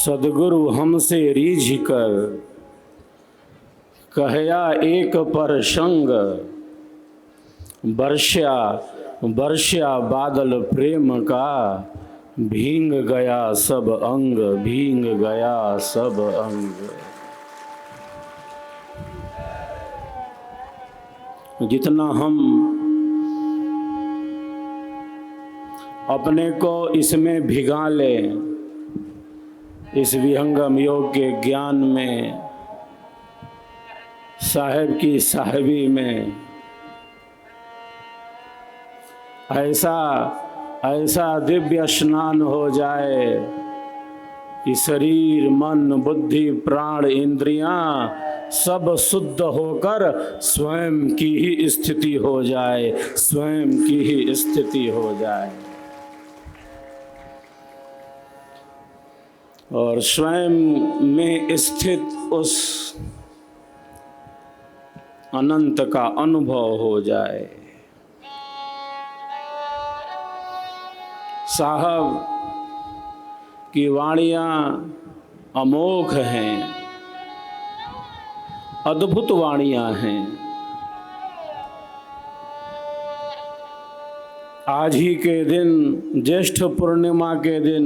सदगुरु हमसे रीझ कर कहया एक पर संग, बरस्या बरस्या बादल प्रेम का, भींग गया सब अंग, भींग गया सब अंग। जितना हम अपने को इसमें भिगा लें, इस विहंगम योग के ज्ञान में, साहेब की साहिबी में, ऐसा ऐसा दिव्य स्नान हो जाए कि शरीर मन बुद्धि प्राण इंद्रियां सब शुद्ध होकर स्वयं की ही स्थिति हो जाए, स्वयं की ही स्थिति हो जाए। और स्वयं में स्थित उस अनंत का अनुभव हो जाए। साहब की वाणियां अमोघ हैं, अद्भुत वाणियां हैं। आज ही के दिन, ज्येष्ठ पूर्णिमा के दिन,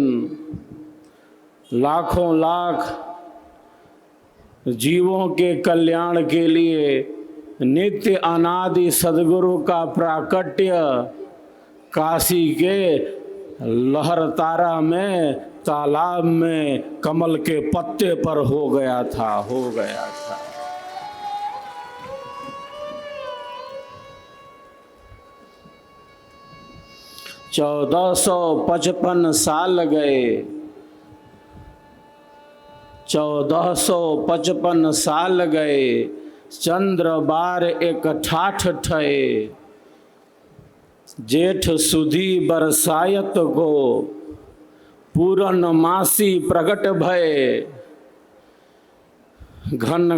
लाखों लाख जीवों के कल्याण के लिए नित्य अनादि सदगुरु का प्राकट्य काशी के लहरतारा में, तालाब में, कमल के पत्ते पर हो गया था, हो गया था। चौदह 1455 साल गए, 1455 साल गए, चंद्र बार एक ठाठ ठए, जेठ सुधी बरसायत को, पूरन मासी प्रगट भय, घन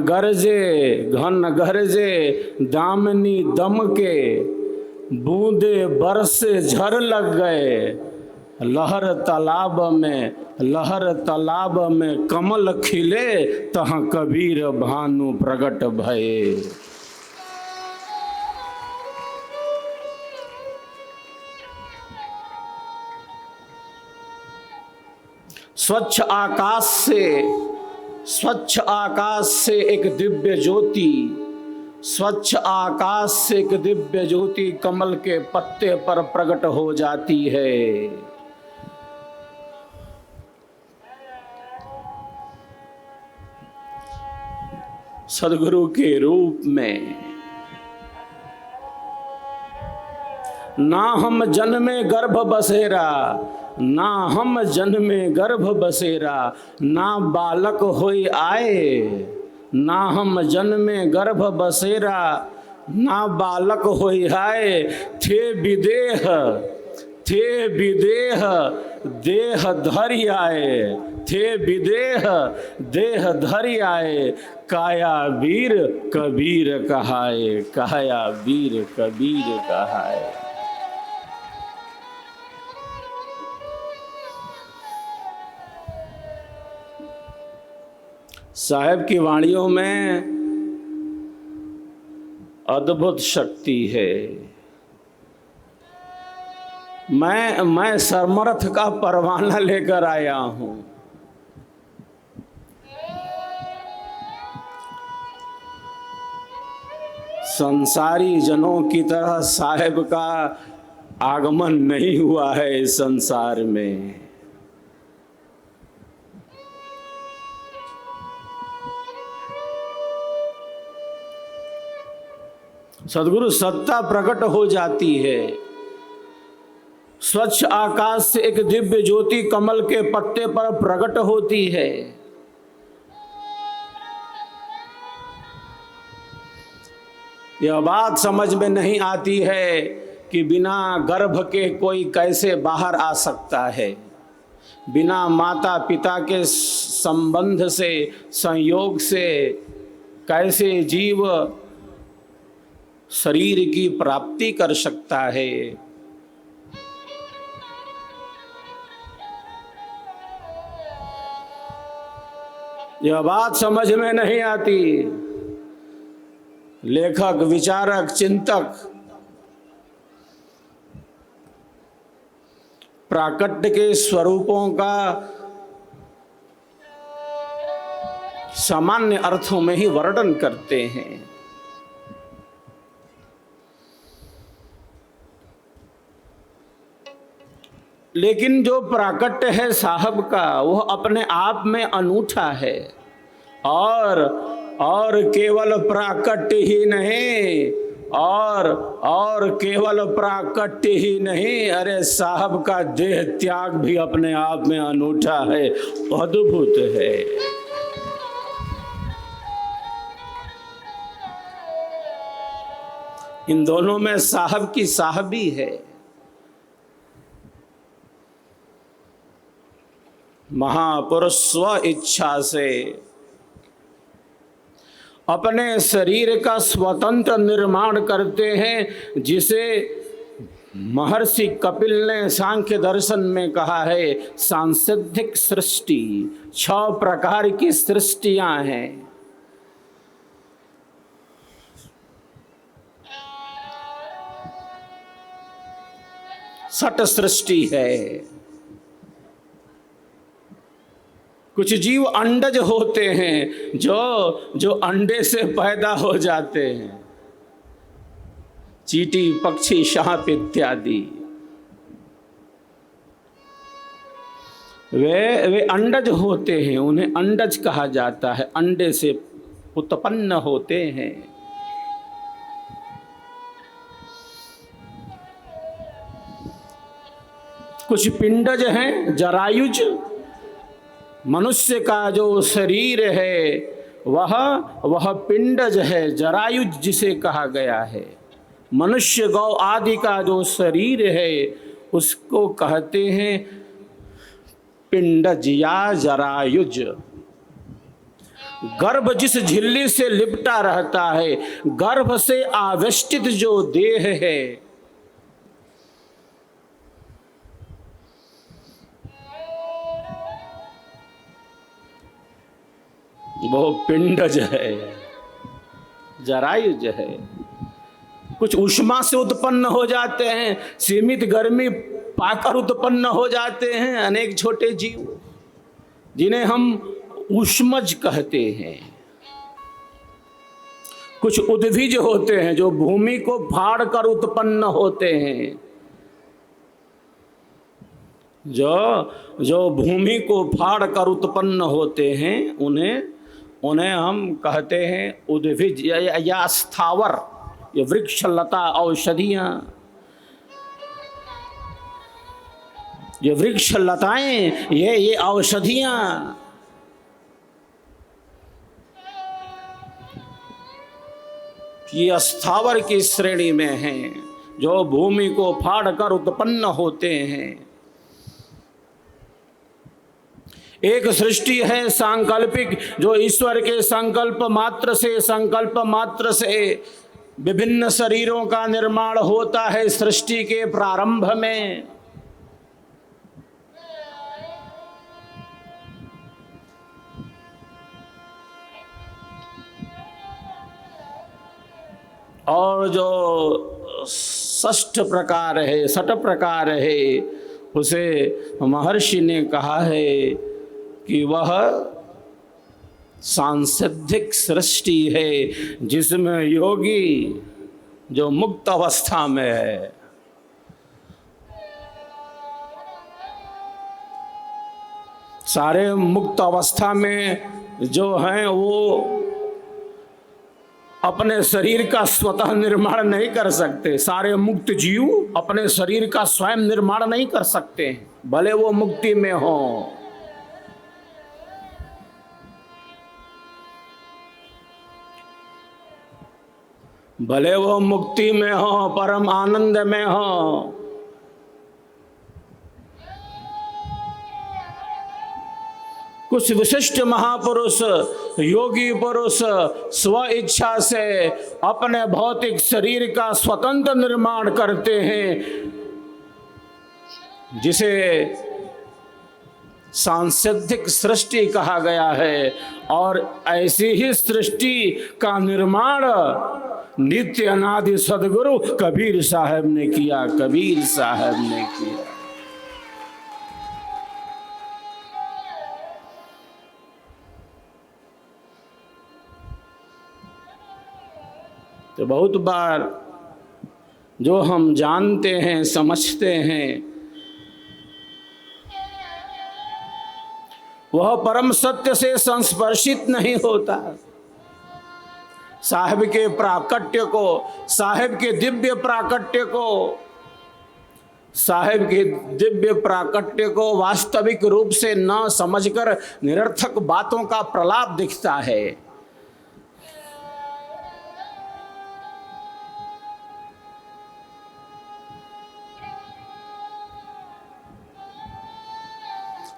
गरजे दामनी दम के, बूंदे बरसे झर लग गए, लहर तालाब में कमल खिले, तहाँ कबीर भानु प्रगट भये। स्वच्छ आकाश से एक दिव्य ज्योति, स्वच्छ आकाश से एक दिव्य ज्योति कमल के पत्ते पर प्रकट हो जाती है। सदगुरु के रूप में। ना हम जन्मे गर्भ बसेरा, ना हम जन्मे गर्भ बसेरा, ना बालक होई आए, ना हम जन्मे गर्भ बसेरा, ना बालक होई आए, थे विदेह देह धरि आए, थे विदेह देह धरि आए, काया वीर कबीर कहाए, काया वीर कबीर कहाए। साहेब की वाणियों में अद्भुत शक्ति है। मैं समर्थ का परवाना लेकर आया हूं। संसारी जनों की तरह साहेब का आगमन नहीं हुआ है इस संसार में। सदगुरु सत्ता प्रकट हो जाती है। स्वच्छ आकाश से एक दिव्य ज्योति कमल के पत्ते पर प्रकट होती है। यह बात समझ में नहीं आती है कि बिना गर्भ के कोई कैसे बाहर आ सकता है, बिना माता पिता के संबंध से, संयोग से कैसे जीव शरीर की प्राप्ति कर सकता है। यह बात समझ में नहीं आती। लेखक, विचारक, चिंतक प्राकट्य के स्वरूपों का सामान्य अर्थों में ही वर्णन करते हैं। लेकिन जो प्राकट्य है साहब का, वह अपने आप में अनूठा है। और केवल प्राकट्य ही नहीं, और केवल प्राकट्य ही नहीं, अरे साहब का देह त्याग भी अपने आप में अनूठा है, अद्भुत है। इन दोनों में साहब की साहबी है। महापुरुष स्व इच्छा से अपने शरीर का स्वतंत्र निर्माण करते हैं, जिसे महर्षि कपिल ने सांख्य दर्शन में कहा है सांसिद्धिक सृष्टि। 6 प्रकार की सृष्टियां हैं। सट सृष्टि है। कुछ जीव अंडज होते हैं जो अंडे से पैदा हो जाते हैं, चींटी, पक्षी, सांप इत्यादि। वे अंडज होते हैं, उन्हें अंडज कहा जाता है, अंडे से उत्पन्न होते हैं। कुछ पिंडज हैं, जरायुज। मनुष्य का जो शरीर है वह पिंडज है, जरायुज जिसे कहा गया है। मनुष्य, गौ आदि का जो शरीर है उसको कहते हैं पिंडज या जरायुज। गर्भ जिस झिल्ली से लिपटा रहता है, गर्भ से आवेष्टित जो देह है, वो पिंडज है, जरायुज है। कुछ ऊष्मा से उत्पन्न हो जाते हैं, सीमित गर्मी पाकर उत्पन्न हो जाते हैं अनेक छोटे जीव, जिन्हें हम ऊष्मज कहते हैं। कुछ उद्भिज होते हैं जो भूमि को फाड़ कर उत्पन्न होते हैं, जो भूमि को फाड़ कर उत्पन्न होते हैं, उन्हें हम कहते हैं उद्भिज या स्थावर। ये वृक्ष, लता, औषधियाँ, ये वृक्ष, लताएं, ये औषधियाँ, ये स्थावर की श्रेणी में हैं, जो भूमि को फाड़ कर उत्पन्न होते हैं। एक सृष्टि है सांकल्पिक, जो ईश्वर के संकल्प मात्र से विभिन्न शरीरों का निर्माण होता है सृष्टि के प्रारंभ में। और जो षष्ठ प्रकार है, सठ प्रकार है, उसे महर्षि ने कहा है कि वह सांसिद्धिक सृष्टि है, जिसमें योगी जो मुक्त अवस्था में है, सारे मुक्त अवस्था में जो हैं वो अपने शरीर का स्वतः निर्माण नहीं कर सकते। सारे मुक्त जीव अपने शरीर का स्वयं निर्माण नहीं कर सकते, भले वो मुक्ति में हो। भले वो मुक्ति में हो, परम आनंद में हो। कुछ विशिष्ट महापुरुष, योगी पुरुष स्व इच्छा से अपने भौतिक शरीर का स्वतंत्र निर्माण करते हैं, जिसे सांसिद्धिक सृष्टि कहा गया है। और ऐसी ही सृष्टि का निर्माण नित्य अनादि सदगुरु कबीर साहब ने किया, कबीर साहब ने किया। तो बहुत बार जो हम जानते हैं, समझते हैं, वह परम सत्य से संस्पर्शित नहीं होता। साहिब के प्राकट्य को, साहिब के दिव्य प्राकट्य को, साहिब के दिव्य प्राकट्य को वास्तविक रूप से न समझकर निरर्थक बातों का प्रलाप दिखता है।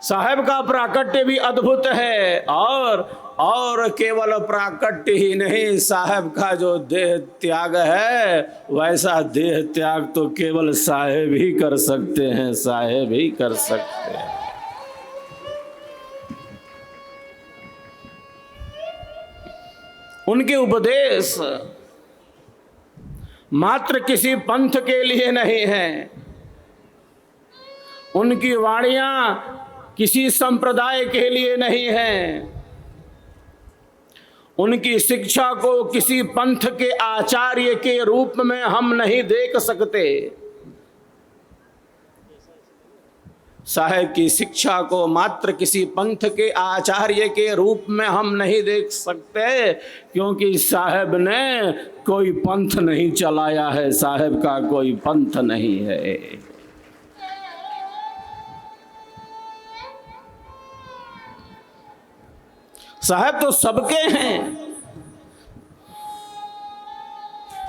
साहेब का प्राकट्य भी अद्भुत है, और केवल प्राकट्य ही नहीं, साहेब का जो देह त्याग है वैसा देह त्याग तो केवल साहेब ही कर सकते हैं, साहेब ही कर सकते हैं। उनके उपदेश मात्र किसी पंथ के लिए नहीं है, उनकी वाणियां किसी संप्रदाय के लिए नहीं है, उनकी शिक्षा को किसी पंथ के आचार्य के रूप में हम नहीं देख सकते। साहेब की शिक्षा को मात्र किसी पंथ के आचार्य के रूप में हम नहीं देख सकते, क्योंकि साहेब ने कोई पंथ नहीं चलाया है, साहेब का कोई पंथ नहीं है। साहेब तो सबके हैं,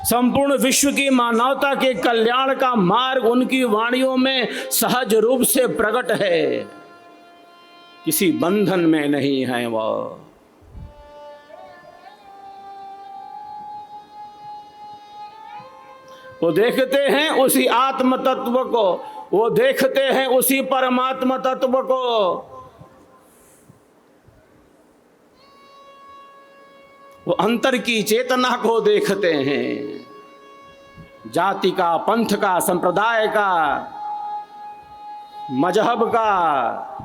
संपूर्ण विश्व की मानवता के कल्याण का मार्ग उनकी वाणियों में सहज रूप से प्रकट है, किसी बंधन में नहीं है। वो देखते हैं उसी आत्म तत्व को, वो देखते हैं उसी परमात्मा तत्व को। वो अंतर की चेतना को देखते हैं, जाति का, पंथ का, संप्रदाय का, मजहब का,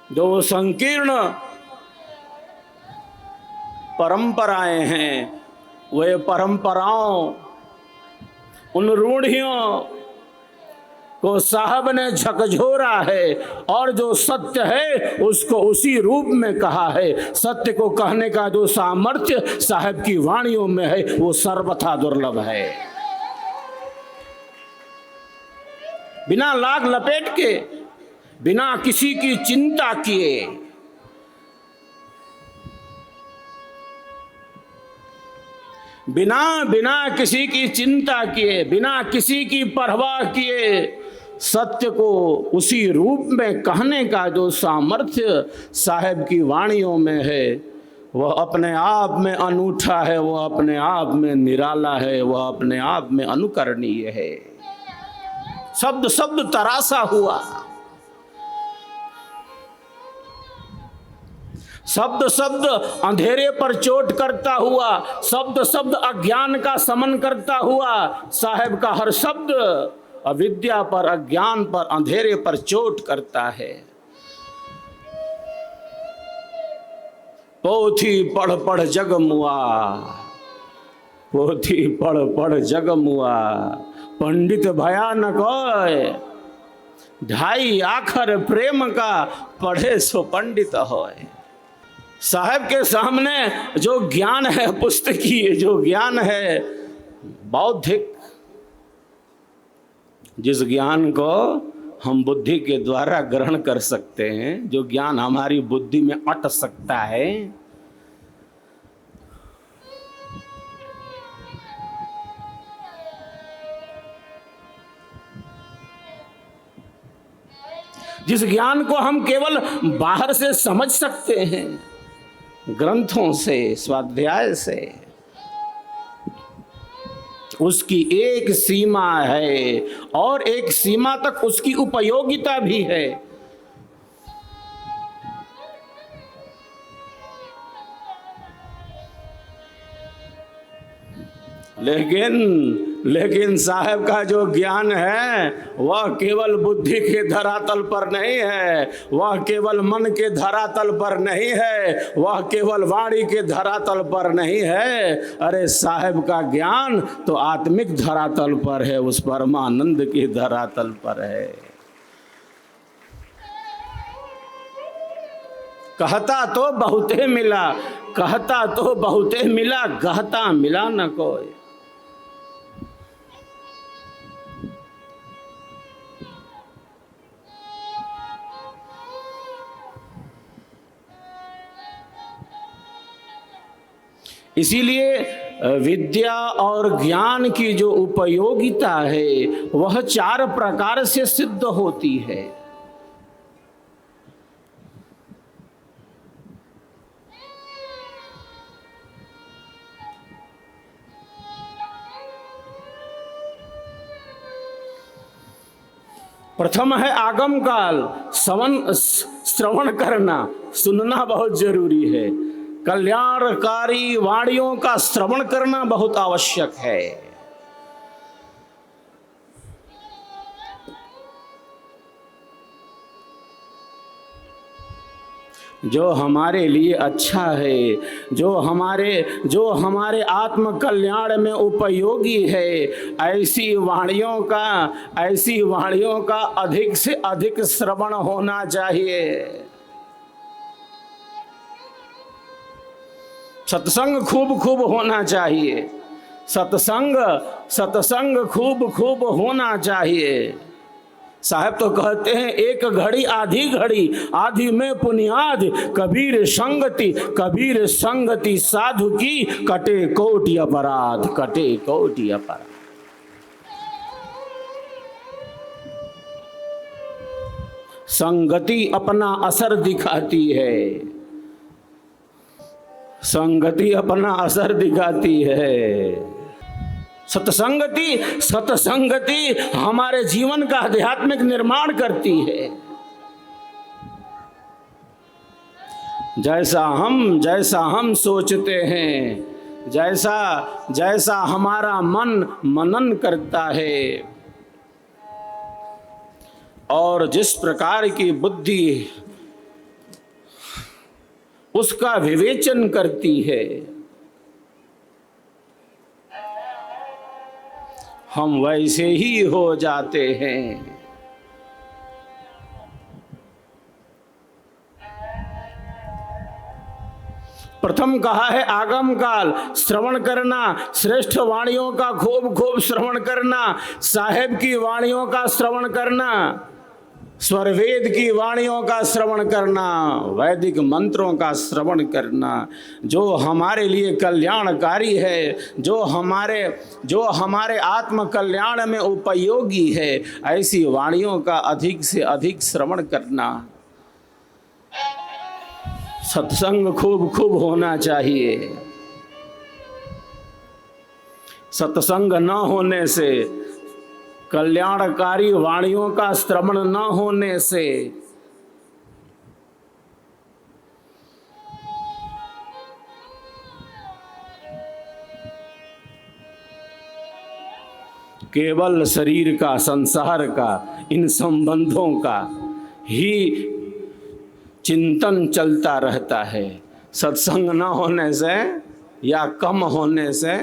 जो संकीर्ण परंपराएं हैं, वे परंपराओं, उन रूढ़ियों को साहब ने झकझोरा है, और जो सत्य है उसको उसी रूप में कहा है। सत्य को कहने का जो सामर्थ्य साहब की वाणियों में है वो सर्वथा दुर्लभ है। बिना लाग लपेट के, बिना किसी की चिंता किए, बिना किसी की चिंता किए, बिना किसी की परवाह किए, सत्य को उसी रूप में कहने का जो सामर्थ्य साहेब की वाणियों में है, वह अपने आप में अनूठा है, वह अपने आप में निराला है, वह अपने आप में अनुकरणीय है। शब्द शब्द तरासा हुआ, शब्द शब्द अंधेरे पर चोट करता हुआ, शब्द शब्द अज्ञान का समन करता हुआ, साहेब का हर शब्द अविद्या पर, अज्ञान पर, अंधेरे पर चोट करता है। पोथी पढ़ पढ़ जग मुआ, पोथी पढ़ पढ़ जग मुआ, पंडित भयानक होय, ढाई आखर प्रेम का पढ़े सो पंडित होय। साहब के सामने जो ज्ञान है पुस्तकीय, जो ज्ञान है बौद्धिक, जिस ज्ञान को हम बुद्धि के द्वारा ग्रहण कर सकते हैं, जो ज्ञान हमारी बुद्धि में अट सकता है, जिस ज्ञान को हम केवल बाहर से समझ सकते हैं, ग्रंथों से, स्वाध्याय से, उसकी एक सीमा है और एक सीमा तक उसकी उपयोगिता भी है। लेकिन साहब का जो ज्ञान है वह केवल बुद्धि के धरातल पर नहीं है, वह केवल मन के धरातल पर नहीं है, वह केवल वाणी के धरातल पर नहीं है। अरे साहब का ज्ञान तो आत्मिक धरातल पर है, उस परमानंद के धरातल पर है। कहता तो बहुते मिला, कहता तो बहुते मिला, गहता मिला न कोई। इसीलिए विद्या और ज्ञान की जो उपयोगिता है वह 4 प्रकार से सिद्ध होती है। प्रथम है आगम काल, श्रवण करना, सुनना बहुत जरूरी है। कल्याणकारी वाणियों का श्रवण करना बहुत आवश्यक है। जो हमारे लिए अच्छा है, जो हमारे आत्म कल्याण में उपयोगी है, ऐसी वाणियों का अधिक से अधिक श्रवण होना चाहिए। सत्संग खूब होना चाहिए, सत्संग खूब होना चाहिए। साहब तो कहते हैं एक घड़ी आधी घड़ी, आधी में पुनियाद, कबीर संगति साधु की, कटे कोटि अपराध, कटे कोटि अपराध। संगति अपना असर दिखाती है, संगति अपना असर दिखाती है। सत्संगति हमारे जीवन का आध्यात्मिक निर्माण करती है। जैसा हम सोचते हैं, जैसा हमारा मन मनन करता है और जिस प्रकार की बुद्धि उसका विवेचन करती है, हम वैसे ही हो जाते हैं। प्रथम कहा है आगम काल, श्रवण करना, श्रेष्ठ वाणियों का खूब श्रवण करना, साहेब की वाणियों का श्रवण करना, स्वरवेद की वाणियों का श्रवण करना, वैदिक मंत्रों का श्रवण करना, जो हमारे लिए कल्याणकारी है, जो हमारे आत्म कल्याण में उपयोगी है, ऐसी वाणियों का अधिक से अधिक श्रवण करना। सत्संग खूब होना चाहिए। सत्संग न होने से, कल्याणकारी वाणियों का श्रवण न होने से केवल शरीर का, संसार का, इन संबंधों का ही चिंतन चलता रहता है। सत्संग न होने से या कम होने से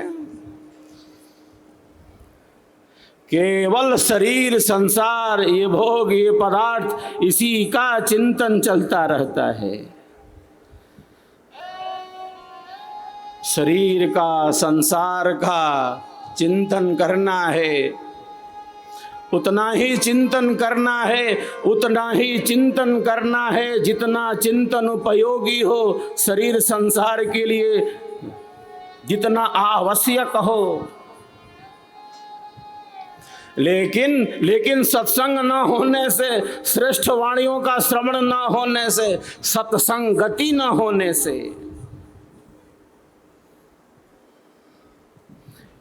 केवल शरीर, संसार, ये भोग, ये पदार्थ, इसी का चिंतन चलता रहता है। शरीर का, संसार का चिंतन करना है, उतना ही चिंतन करना है जितना चिंतन उपयोगी हो, शरीर संसार के लिए जितना आवश्यक हो। लेकिन सत्संग न होने से, श्रेष्ठ वाणियों का श्रवण न होने से, सत्संगति न होने से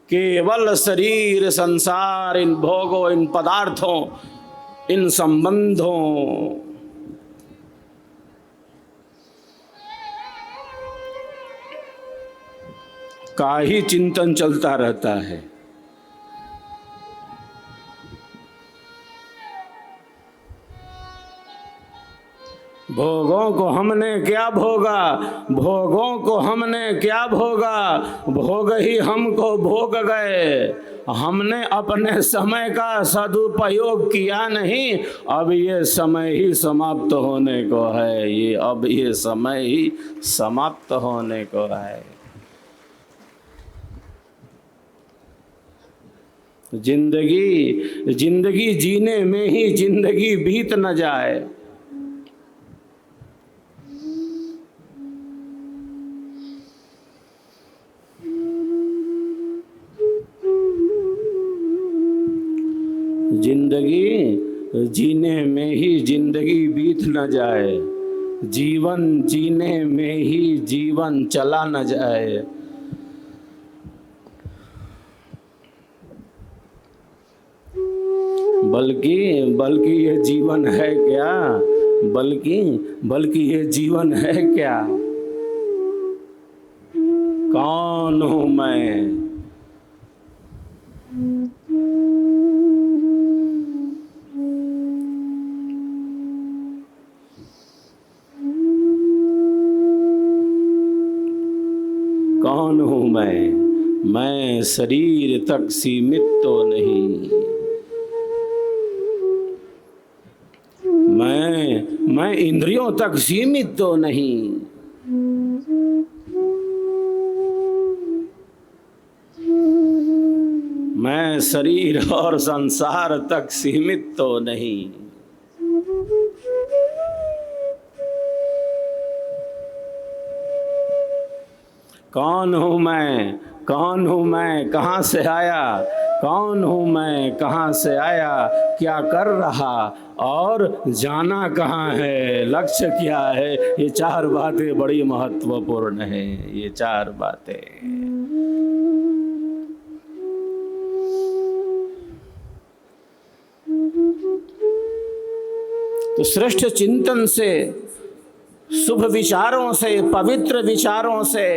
केवल शरीर, संसार, इन भोगों, इन पदार्थों, इन संबंधों का ही चिंतन चलता रहता है। भोगों को हमने क्या भोगा, भोगों को हमने क्या भोगा, भोग ही हमको भोग गए। हमने अपने समय का सदुपयोग किया नहीं, अब ये समय ही समाप्त होने को है। अब ये समय ही समाप्त होने को है। जिंदगी जीने में ही जिंदगी बीत न जाए। जिंदगी जीने में ही जिंदगी बीत न जाए, जीवन जीने में ही जीवन चला न जाए। बल्कि ये जीवन है क्या, बल्कि ये जीवन है क्या। कौन हूं मैं, कौन हूं मैं शरीर तक सीमित तो नहीं। मैं इंद्रियों तक सीमित तो नहीं। मैं शरीर और संसार तक सीमित तो नहीं। कौन हूँ मैं, कौन हूँ मैं, कहाँ से आया, कौन हूँ मैं, कहाँ से आया, क्या कर रहा और जाना कहाँ है, लक्ष्य क्या है। ये चार बातें बड़ी महत्वपूर्ण हैं। ये चार बातें। तो श्रेष्ठ चिंतन से, शुभ विचारों से, पवित्र विचारों से,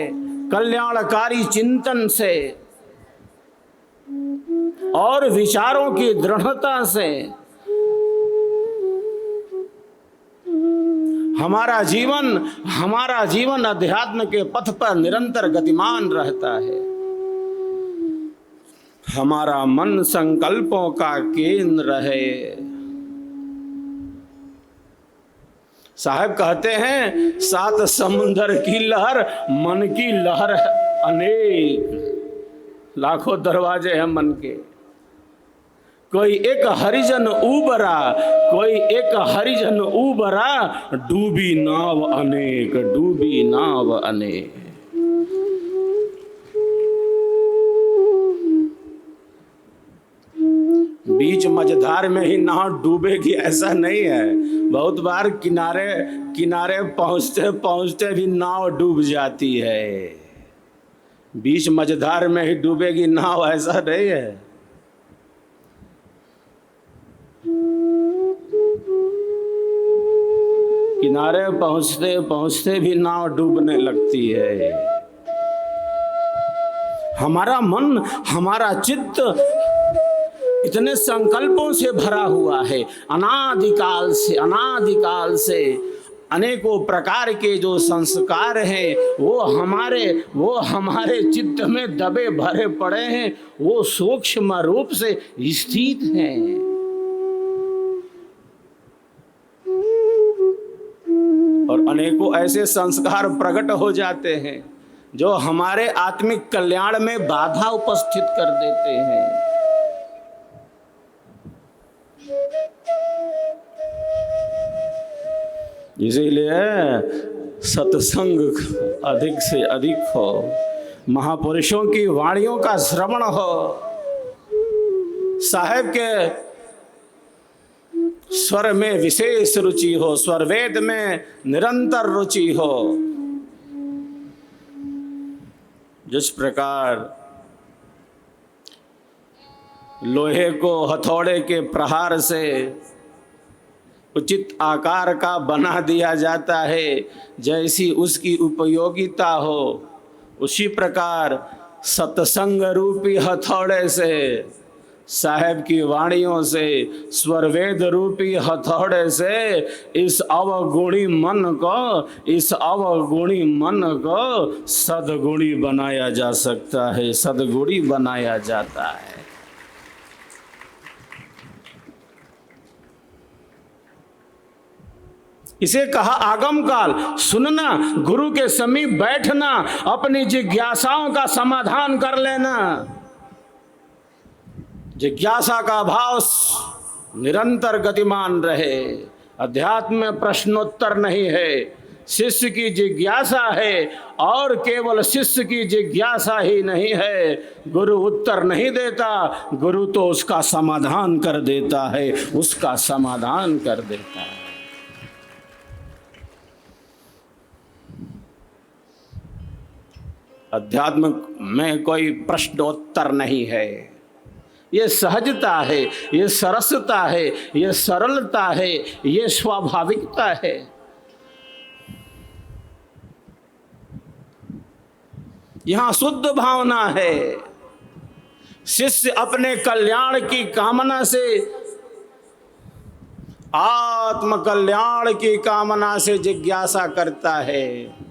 कल्याणकारी चिंतन से और विचारों की दृढ़ता से हमारा जीवन अध्यात्म के पथ पर निरंतर गतिमान रहता है। हमारा मन संकल्पों का केंद्र है। साहब कहते हैं, सात समुंदर की लहर, मन की लहर अनेक, लाखों दरवाजे हैं मन के। कोई एक हरिजन उबरा, कोई एक हरिजन उबरा, डूबी नाव अनेक, डूबी नाव अनेक। बीच मझधार में ही नाव डूबेगी ऐसा नहीं है। बहुत बार किनारे पहुंचते पहुंचते भी नाव डूब जाती है। बीच मझधार में ही डूबेगी नाव ऐसा नहीं है। किनारे पहुंचते पहुंचते भी नाव डूबने लगती है। हमारा मन, हमारा चित्त इतने संकल्पों से भरा हुआ है। अनादिकाल से अनेकों प्रकार के जो संस्कार हैं वो हमारे चित्त में दबे भरे पड़े हैं। वो सूक्ष्म रूप से स्थित हैं। और अनेकों ऐसे संस्कार प्रकट हो जाते हैं जो हमारे आत्मिक कल्याण में बाधा उपस्थित कर देते हैं। इसीलिए सत्संग अधिक से अधिक हो, महापुरुषों की वाणियों का श्रवण हो, साहेब के स्वर में विशेष रुचि हो, स्वर वेद में निरंतर रुचि हो। जिस प्रकार लोहे को हथौड़े के प्रहार से उचित आकार का बना दिया जाता है, जैसी उसकी उपयोगिता हो, उसी प्रकार सत्संग रूपी हथौड़े से, साहेब की वाणियों से, स्वरवेद रूपी हथौड़े से इस अवगुणी मन को सद्गुणी बनाया जा सकता है, सद्गुणी बनाया जाता है। इसे कहा आगम काल। सुनना, गुरु के समीप बैठना, अपनी जिज्ञासाओं का समाधान कर लेना। जिज्ञासा का भाव निरंतर गतिमान रहे। अध्यात्म में प्रश्नोत्तर नहीं है, शिष्य की जिज्ञासा है। और केवल शिष्य की जिज्ञासा ही नहीं है, गुरु उत्तर नहीं देता, गुरु तो उसका समाधान कर देता है, उसका समाधान कर देता है। अध्यात्म में कोई प्रश्नोत्तर नहीं है। ये सहजता है, ये सरसता है, ये सरलता है, ये स्वाभाविकता है। यहां शुद्ध भावना है। शिष्य अपने कल्याण की कामना से, आत्म कल्याण की कामना से जिज्ञासा करता है।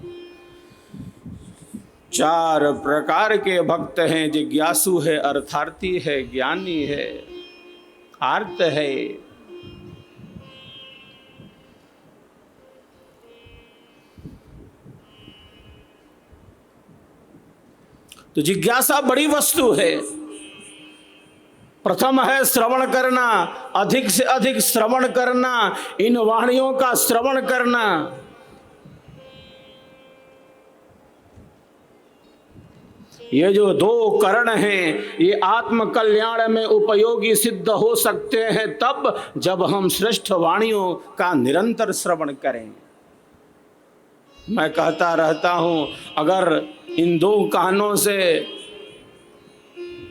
चार प्रकार के भक्त हैं, जिज्ञासु है, अर्थार्थी है, ज्ञानी है, आर्त है। तो जिज्ञासा बड़ी वस्तु है। प्रथम है श्रवण करना, अधिक से अधिक श्रवण करना, इन वाणियों का श्रवण करना। ये जो दो करण हैं, ये आत्म कल्याण में उपयोगी सिद्ध हो सकते हैं तब जब हम श्रेष्ठ वाणियों का निरंतर श्रवण करें। मैं कहता रहता हूं, अगर इन दो कानों से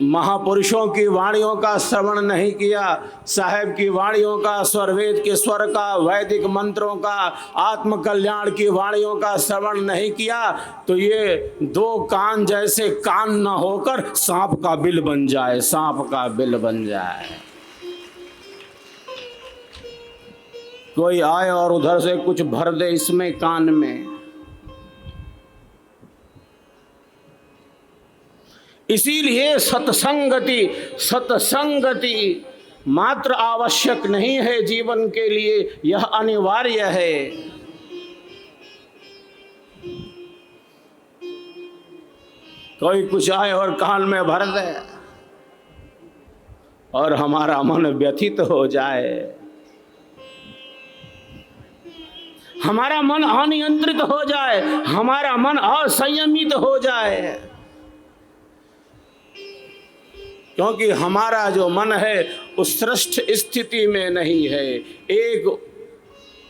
महापुरुषों की वाणियों का श्रवण नहीं किया, साहेब की वाणियों का, स्वरवेद के स्वर का, वैदिक मंत्रों का, आत्म कल्याण की वाणियों का श्रवण नहीं किया, तो ये दो कान जैसे कान न होकर सांप का बिल बन जाए, सांप का बिल बन जाए। कोई आए और उधर से कुछ भर दे इसमें कान में। इसीलिए सत्संगति मात्र आवश्यक नहीं है जीवन के लिए, यह अनिवार्य है। कोई कुछ आए और कान में भर दे और हमारा मन व्यथित हो जाए, हमारा मन अनियंत्रित हो जाए, हमारा मन असंयमित हो जाए, क्योंकि हमारा जो मन है उस श्रेष्ठ स्थिति में नहीं है, एक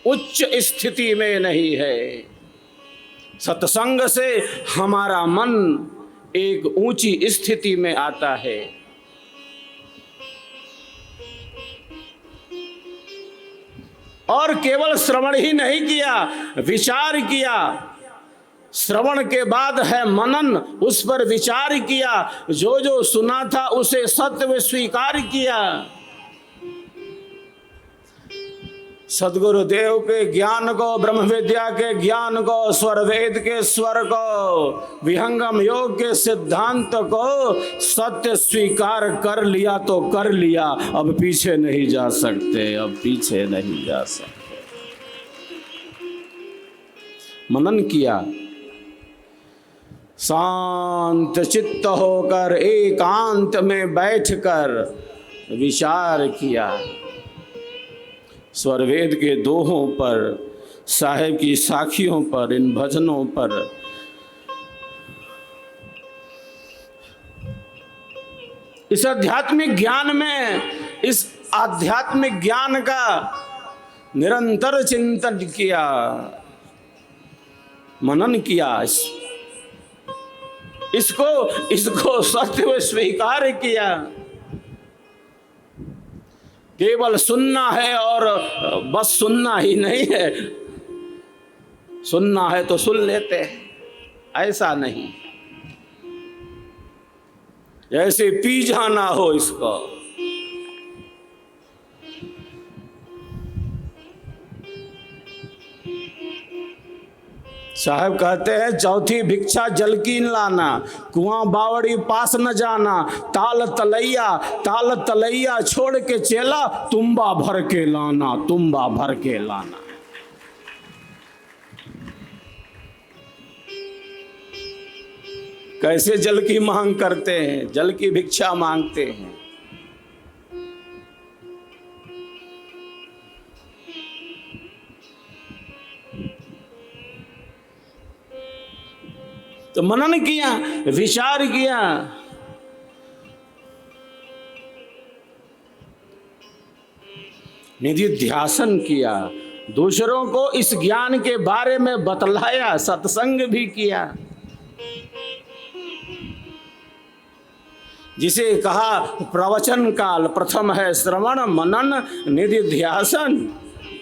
उच्च स्थिति में नहीं है। सत्संग से हमारा मन एक ऊंची स्थिति में आता है। और केवल श्रवण ही नहीं किया, विचार किया। श्रवण के बाद है मनन, उस पर विचार किया, जो जो सुना था उसे सत्य स्वीकार किया। सदगुरुदेव के ज्ञान को, ब्रह्म विद्या के ज्ञान को, स्वरवेद के स्वर को, विहंगम योग के सिद्धांत को सत्य स्वीकार कर लिया तो कर लिया, अब पीछे नहीं जा सकते, अब पीछे नहीं जा सकते। मनन किया, शांत चित्त होकर एकांत में बैठकर विचार किया। स्वरवेद के दोहों पर, साहेब की साखियों पर, इन भजनों पर इस आध्यात्मिक ज्ञान में, इस आध्यात्मिक ज्ञान का निरंतर चिंतन किया, मनन किया, इसको सत्य स्वीकार किया। केवल सुनना है और बस सुनना ही नहीं है, सुनना है तो सुन लेते हैं, ऐसा नहीं। जैसे पी जाना हो इसको। साहब कहते हैं चौथी भिक्षा जल की न लाना, कुआं बावड़ी पास न जाना, ताल तलैया छोड़ के चेला, तुम्बा भर के लाना, तुम्बा भर के लाना। कैसे जल की मांग करते हैं, जल की भिक्षा मांगते हैं। तो मनन किया, विचार किया, निधिध्यासन किया, दूसरों को इस ज्ञान के बारे में बतलाया, सत्संग भी किया। जिसे कहा प्रवचन काल, प्रथम है श्रवण मनन निधिध्यासन,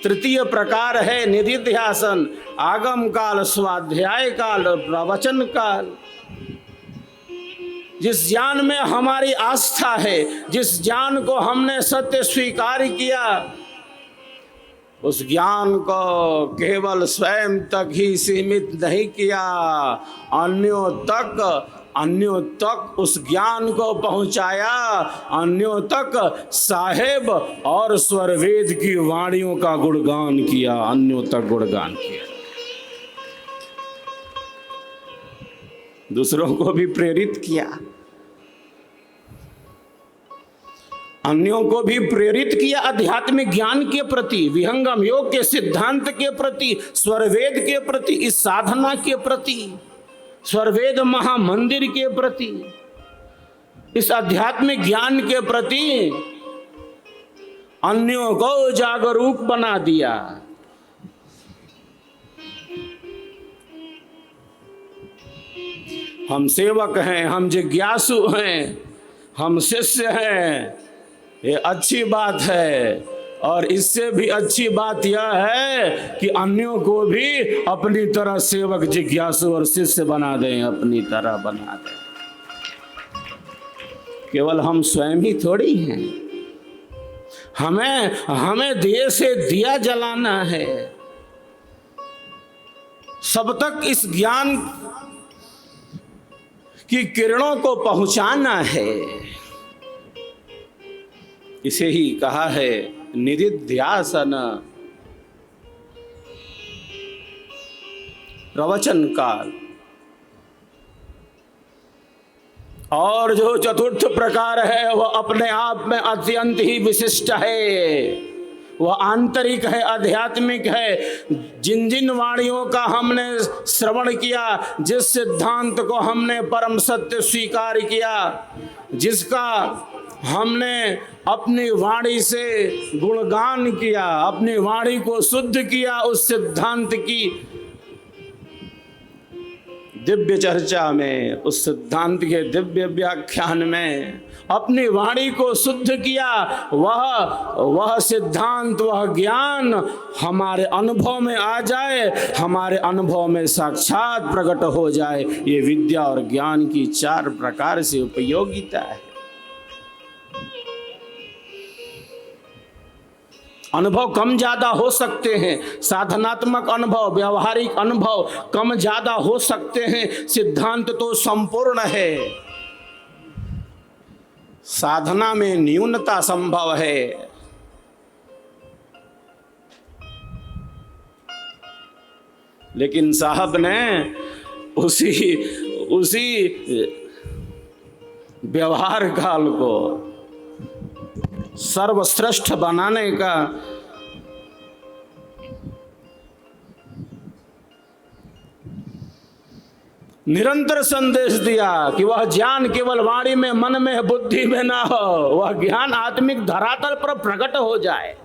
तृतीय प्रकार है निधिध्यासन, आगम काल, स्वाध्याय काल, प्रवचन काल। जिस ज्ञान में हमारी आस्था है, जिस ज्ञान को हमने सत्य स्वीकार किया, उस ज्ञान को केवल स्वयं तक ही सीमित नहीं किया, अन्यों तक उस ज्ञान को पहुंचाया, अन्यों तक साहेब और स्वरवेद की वाणियों का गुणगान किया, अन्यों तक गुणगान किया। दूसरों को भी प्रेरित किया, अन्यों को भी प्रेरित किया आध्यात्मिक ज्ञान के प्रति, विहंगम योग के सिद्धांत के प्रति, स्वरवेद के प्रति, इस साधना के प्रति, स्वरवेद महामंदिर के प्रति, इस आध्यात्मिक ज्ञान के प्रति अन्यों को जागरूक बना दिया। हम सेवक हैं, हम जिज्ञासु हैं, हम शिष्य हैं, ये अच्छी बात है। और इससे भी अच्छी बात यह है कि अन्यों को भी अपनी तरह सेवक, जिज्ञासु और शिष्य बना दें, अपनी तरह बना दें। केवल हम स्वयं ही थोड़ी हैं, हमें दिए से दिया जलाना है, सब तक इस ज्ञान की किरणों को पहुंचाना है। इसे ही कहा है निधिध्यासन, प्रवचन काल। और जो चतुर्थ प्रकार है वह अपने आप में अत्यंत ही विशिष्ट है, वह आंतरिक है, आध्यात्मिक है। जिन जिन वाणियों का हमने श्रवण किया, जिस सिद्धांत को हमने परम सत्य स्वीकार किया, जिसका हमने अपनी वाणी से गुणगान किया, अपनी वाणी को शुद्ध किया, उस सिद्धांत की दिव्य चर्चा में, उस सिद्धांत के दिव्य व्याख्यान में अपनी वाणी को शुद्ध किया, वह सिद्धांत, वह ज्ञान हमारे अनुभव में आ जाए, हमारे अनुभव में साक्षात प्रकट हो जाए। ये विद्या और ज्ञान की चार प्रकार से उपयोगिता है। अनुभव कम ज्यादा हो सकते हैं, साधनात्मक अनुभव, व्यवहारिक अनुभव कम ज्यादा हो सकते हैं, सिद्धांत तो संपूर्ण है। साधना में न्यूनता संभव है। लेकिन साहब ने उसी व्यवहार काल को सर्वश्रेष्ठ बनाने का निरंतर संदेश दिया कि वह ज्ञान केवल वाणी में, मन में, बुद्धि में ना हो, वह ज्ञान आत्मिक धरातल पर प्रकट हो जाए।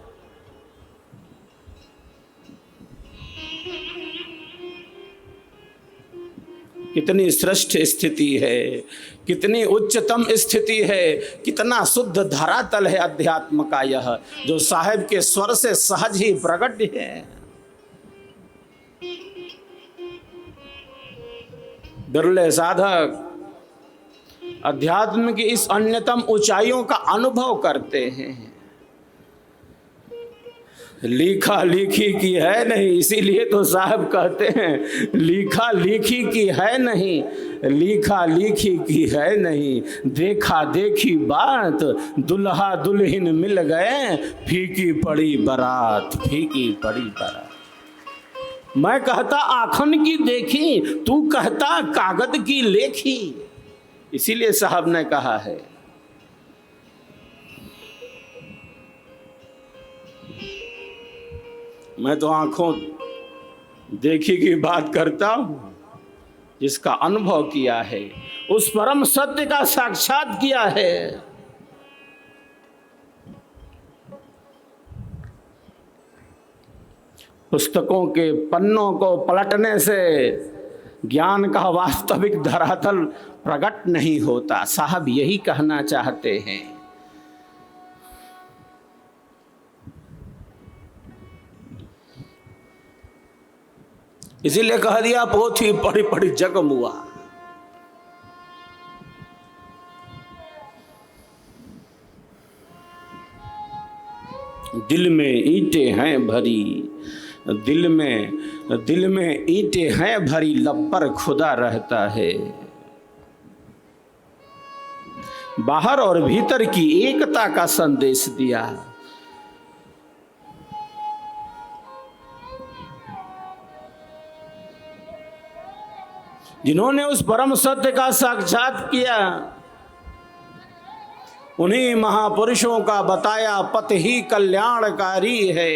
कितनी श्रेष्ठ स्थिति है, कितनी उच्चतम स्थिति है, कितना शुद्ध धरातल है अध्यात्म का यह, जो साहिब के स्वर से सहज ही प्रकट है। बिरले साधक अध्यात्म की इस अन्यतम ऊंचाइयों का अनुभव करते हैं। लिखा लिखी की है नहीं, इसीलिए तो साहब कहते हैं लिखा लिखी की है नहीं, लिखा लिखी की है नहीं, देखा देखी बात, दुल्हा दुल्हन मिल गए, फीकी पड़ी बारात, फीकी पड़ी बारात। मैं कहता आखन की देखी, तू कहता कागज की लेखी। इसीलिए साहब ने कहा है मैं तो आंखों देखी की बात करता हूं, जिसका अनुभव किया है, उस परम सत्य का साक्षात किया है। पुस्तकों के पन्नों को पलटने से ज्ञान का वास्तविक धरातल प्रकट नहीं होता। साहब यही कहना चाहते हैं। इसीलिए कह दिया पोथी पढ़ी पढ़ी जग मुआ। दिल में ईंटें हैं भरी, दिल में ईंटें हैं भरी, लब पर खुदा रहता है। बाहर और भीतर की एकता का संदेश दिया। जिन्होंने उस परम सत्य का साक्षात किया, उन्हीं महापुरुषों का बताया पथ ही कल्याणकारी है।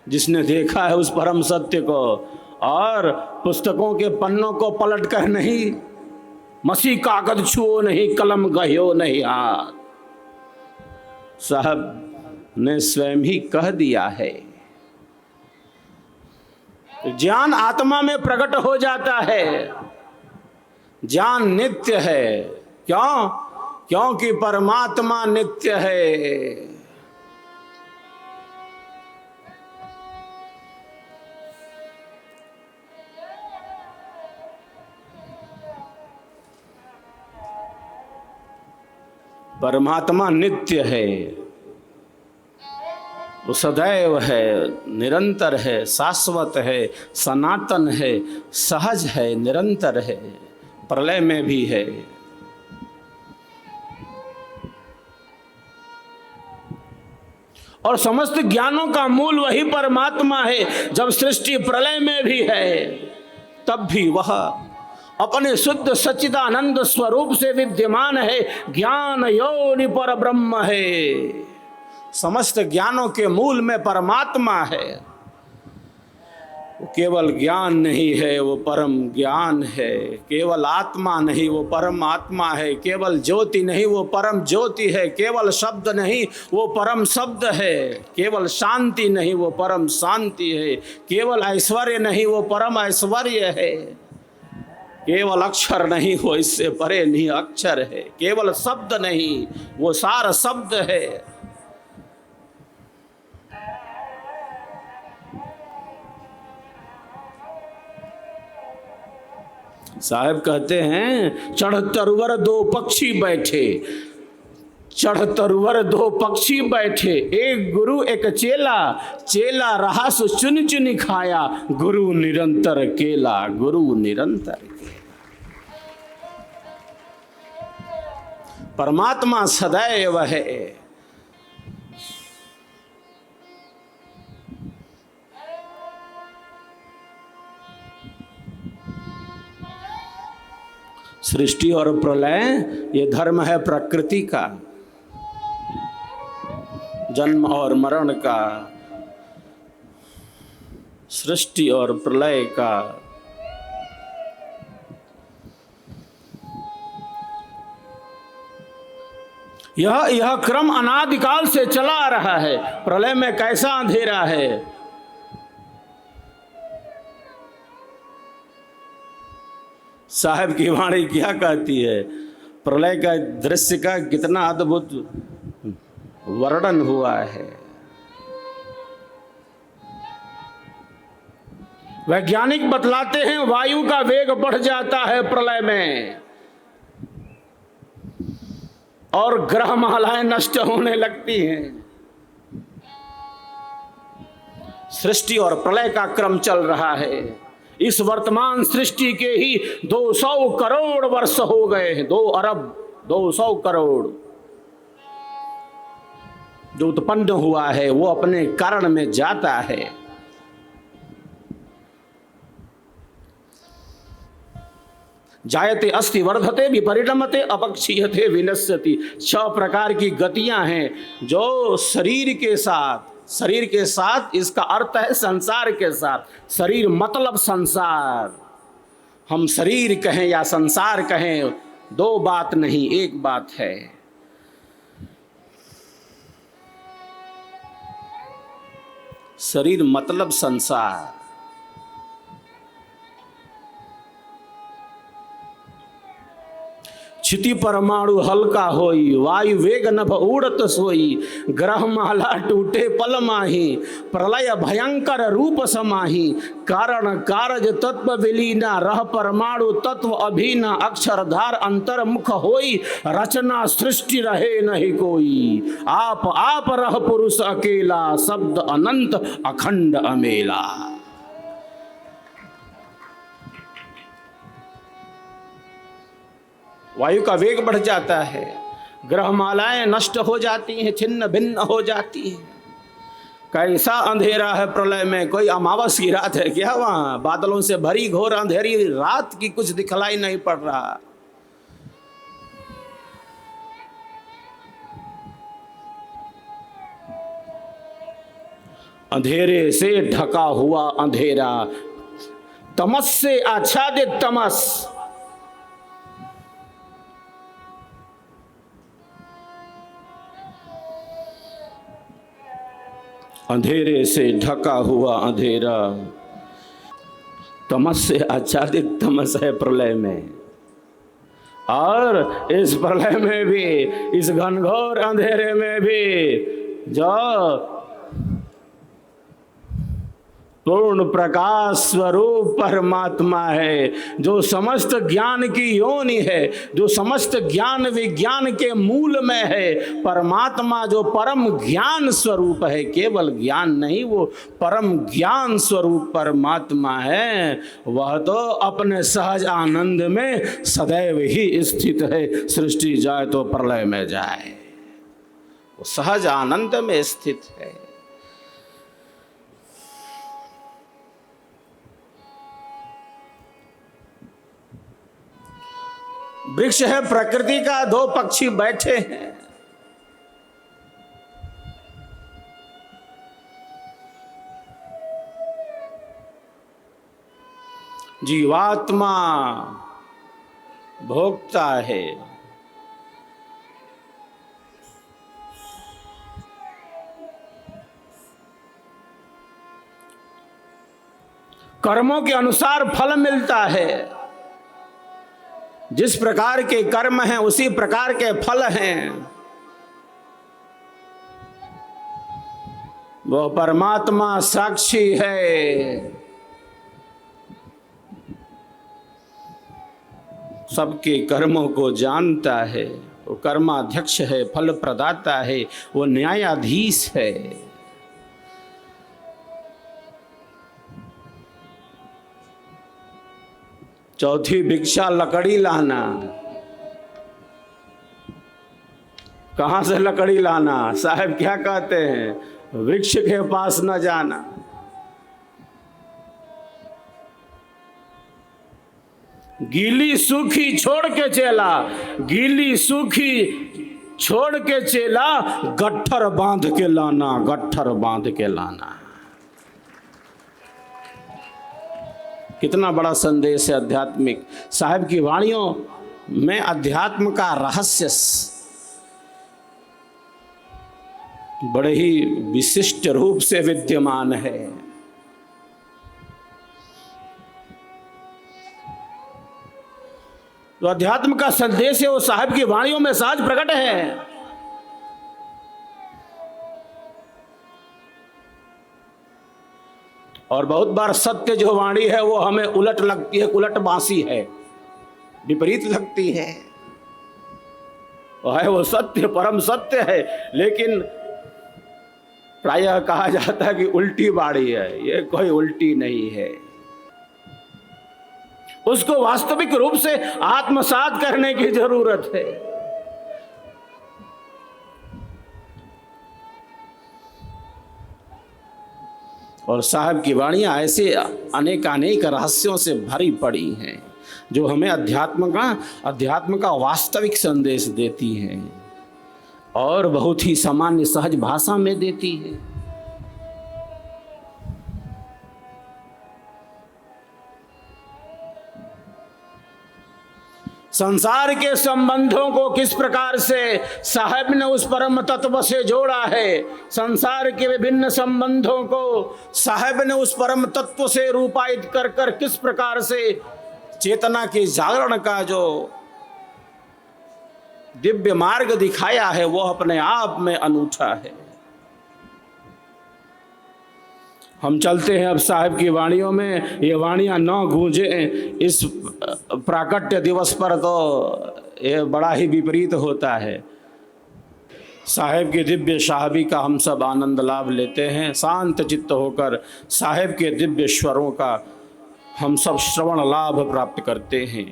जिसने देखा है उस परम सत्य को और पुस्तकों के पन्नों को पलट कर नहीं, मसी कागज छुओ नहीं, कलम गह्यो नहीं हाथ। साहब ने स्वयं ही कह दिया है। ज्ञान आत्मा में प्रकट हो जाता है। ज्ञान नित्य है। क्यों? क्योंकि परमात्मा नित्य है। परमात्मा नित्य है, वो सदैव है, निरंतर है, शाश्वत है, सनातन है, सहज है, निरंतर है, प्रलय में भी है। और समस्त ज्ञानों का मूल वही परमात्मा है। जब सृष्टि प्रलय में भी है, तब भी वह अपने शुद्ध सच्चिदानंद स्वरूप से विद्यमान है। ज्ञान योनि पर ब्रह्म है। समस्त ज्ञानों के मूल में परमात्मा है। वो केवल ज्ञान नहीं है, वो परम ज्ञान है। केवल आत्मा नहीं, वो परम आत्मा है। केवल ज्योति नहीं, वो परम ज्योति है। केवल शब्द नहीं, वो परम शब्द है। केवल शांति नहीं, वो परम शांति है। केवल ऐश्वर्य नहीं, वो परम ऐश्वर्य है। केवल अक्षर नहीं, वो इससे परे नहीं अक्षर है। केवल शब्द नहीं, वो सार शब्द है। साहब कहते हैं चढ़ तरुवर दो पक्षी बैठे, चढ़ तरुवर दो पक्षी बैठे, एक गुरु एक चेला, चेला रहा सो चुन चुन खाया, गुरु निरंतर केला, गुरु निरंतर केला। परमात्मा सदैव है। सृष्टि और प्रलय ये धर्म है प्रकृति का, जन्म और मरण का, सृष्टि और प्रलय का। यह क्रम अनादिकाल से चला आ रहा है। प्रलय में कैसा अंधेरा है, साहब की वाणी क्या कहती है। प्रलय का दृश्य का कितना अद्भुत वर्णन हुआ है। वैज्ञानिक बतलाते हैं वायु का वेग बढ़ जाता है प्रलय में और ग्रहमालाएं नष्ट होने लगती हैं। सृष्टि और प्रलय का क्रम चल रहा है। इस वर्तमान सृष्टि के ही 200 करोड़ वर्ष हो गए हैं, 2 अरब 200 करोड़ जो उत्पन्न हुआ है वो अपने कारण में जाता है। जायते अस्ति वर्धते विपरिणमते अपक्षीयते विनश्यति। 6 प्रकार की गतियां हैं जो शरीर के साथ, इसका अर्थ है संसार के साथ। शरीर मतलब संसार, हम शरीर कहें या संसार कहें, 2 बात नहीं, एक बात है। शरीर मतलब संसार। क्षिति परमाणु हल्का होई, वायु वेग नभ उड़त सोई। ग्रह माला टूटे पल माही, प्रलय भयंकर रूप समाही। कारण कारज तत्व विलीना, रह परमाणु तत्व अभिना। अक्षरधार अंतर्मुख होई, रचना सृष्टि रहे नहीं कोई। आप रह पुरुष अकेला, शब्द अनंत अखंड अमेला। वायु का वेग बढ़ जाता है, ग्रहमालाएं नष्ट हो जाती हैं, छिन्न भिन्न हो जाती हैं। कैसा अंधेरा है प्रलय में। कोई अमावस की रात है क्या? वहां बादलों से भरी घोर अंधेरी रात की कुछ दिखलाई नहीं पड़ रहा। अंधेरे से ढका हुआ अंधेरा, तमस से आच्छादित तमस। अंधेरे से ढका हुआ अंधेरा, तमस से आच्छादित तमस है प्रलय में। और इस प्रलय में भी, इस घनघोर अंधेरे में भी जो पूर्ण प्रकाश स्वरूप परमात्मा है, जो समस्त ज्ञान की योनि है, जो समस्त ज्ञान विज्ञान के मूल में है, परमात्मा जो परम ज्ञान स्वरूप है, केवल ज्ञान नहीं, वो परम ज्ञान स्वरूप परमात्मा है, वह तो अपने सहज आनंद में सदैव ही स्थित है। सृष्टि जाए तो प्रलय में जाए, वो सहज आनंद में स्थित है। वृक्ष है प्रकृति का, 2 पक्षी बैठे हैं। जीवात्मा भोगता है। कर्मों के अनुसार फल मिलता है। जिस प्रकार के कर्म हैं उसी प्रकार के फल हैं। वो परमात्मा साक्षी है, सबके कर्मों को जानता है। वो कर्माध्यक्ष है, फल प्रदाता है, वो न्यायाधीश है। चौथी भिक्षा लकड़ी लाना। कहां से लकड़ी लाना? साहब क्या कहते हैं, वृक्ष के पास न जाना। गीली सूखी छोड़ के चेला, गीली सूखी छोड़ के चेला, गट्ठर बांध के लाना, गट्ठर बांध के लाना। कितना बड़ा संदेश है आध्यात्मिक। साहब की वाणियों में अध्यात्म का रहस्य बड़े ही विशिष्ट रूप से विद्यमान है। तो अध्यात्म का संदेश है वो साहब की वाणियों में सहज प्रकट है। और बहुत बार सत्य जो वाणी है वो हमें उलट लगती है, उलट बांसी है, विपरीत लगती है। वो सत्य परम सत्य है, लेकिन प्रायः कहा जाता है कि उल्टी बाड़ी है। ये कोई उल्टी नहीं है, उसको वास्तविक रूप से आत्मसात करने की जरूरत है। और साहब की वाणियां ऐसे अनेकानेक रहस्यों से भरी पड़ी हैं जो हमें अध्यात्म का वास्तविक संदेश देती हैं और बहुत ही सामान्य सहज भाषा में देती है। संसार के संबंधों को किस प्रकार से साहब ने उस परम तत्व से जोड़ा है, संसार के विभिन्न संबंधों को साहब ने उस परम तत्व से रूपायित कर कर किस प्रकार से चेतना के जागरण का जो दिव्य मार्ग दिखाया है वो अपने आप में अनूठा है। हम चलते हैं अब साहब की वाणियों में। ये वाणियां न गूंजे इस प्राकट्य दिवस पर तो ये बड़ा ही विपरीत होता है। साहेब के दिव्य साहबी का हम सब आनंद लाभ लेते हैं, शांत चित्त होकर साहेब के दिव्य स्वरों का हम सब श्रवण लाभ प्राप्त करते हैं।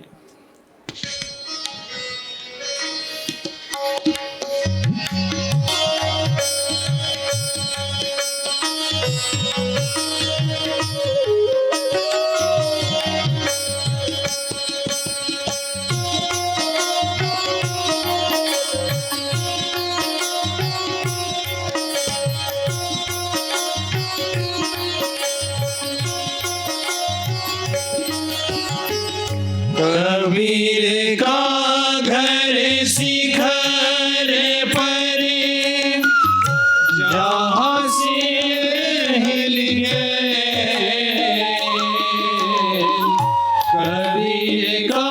कबीर का घर शिखर पर जहाँ से हिल गए, कबीर का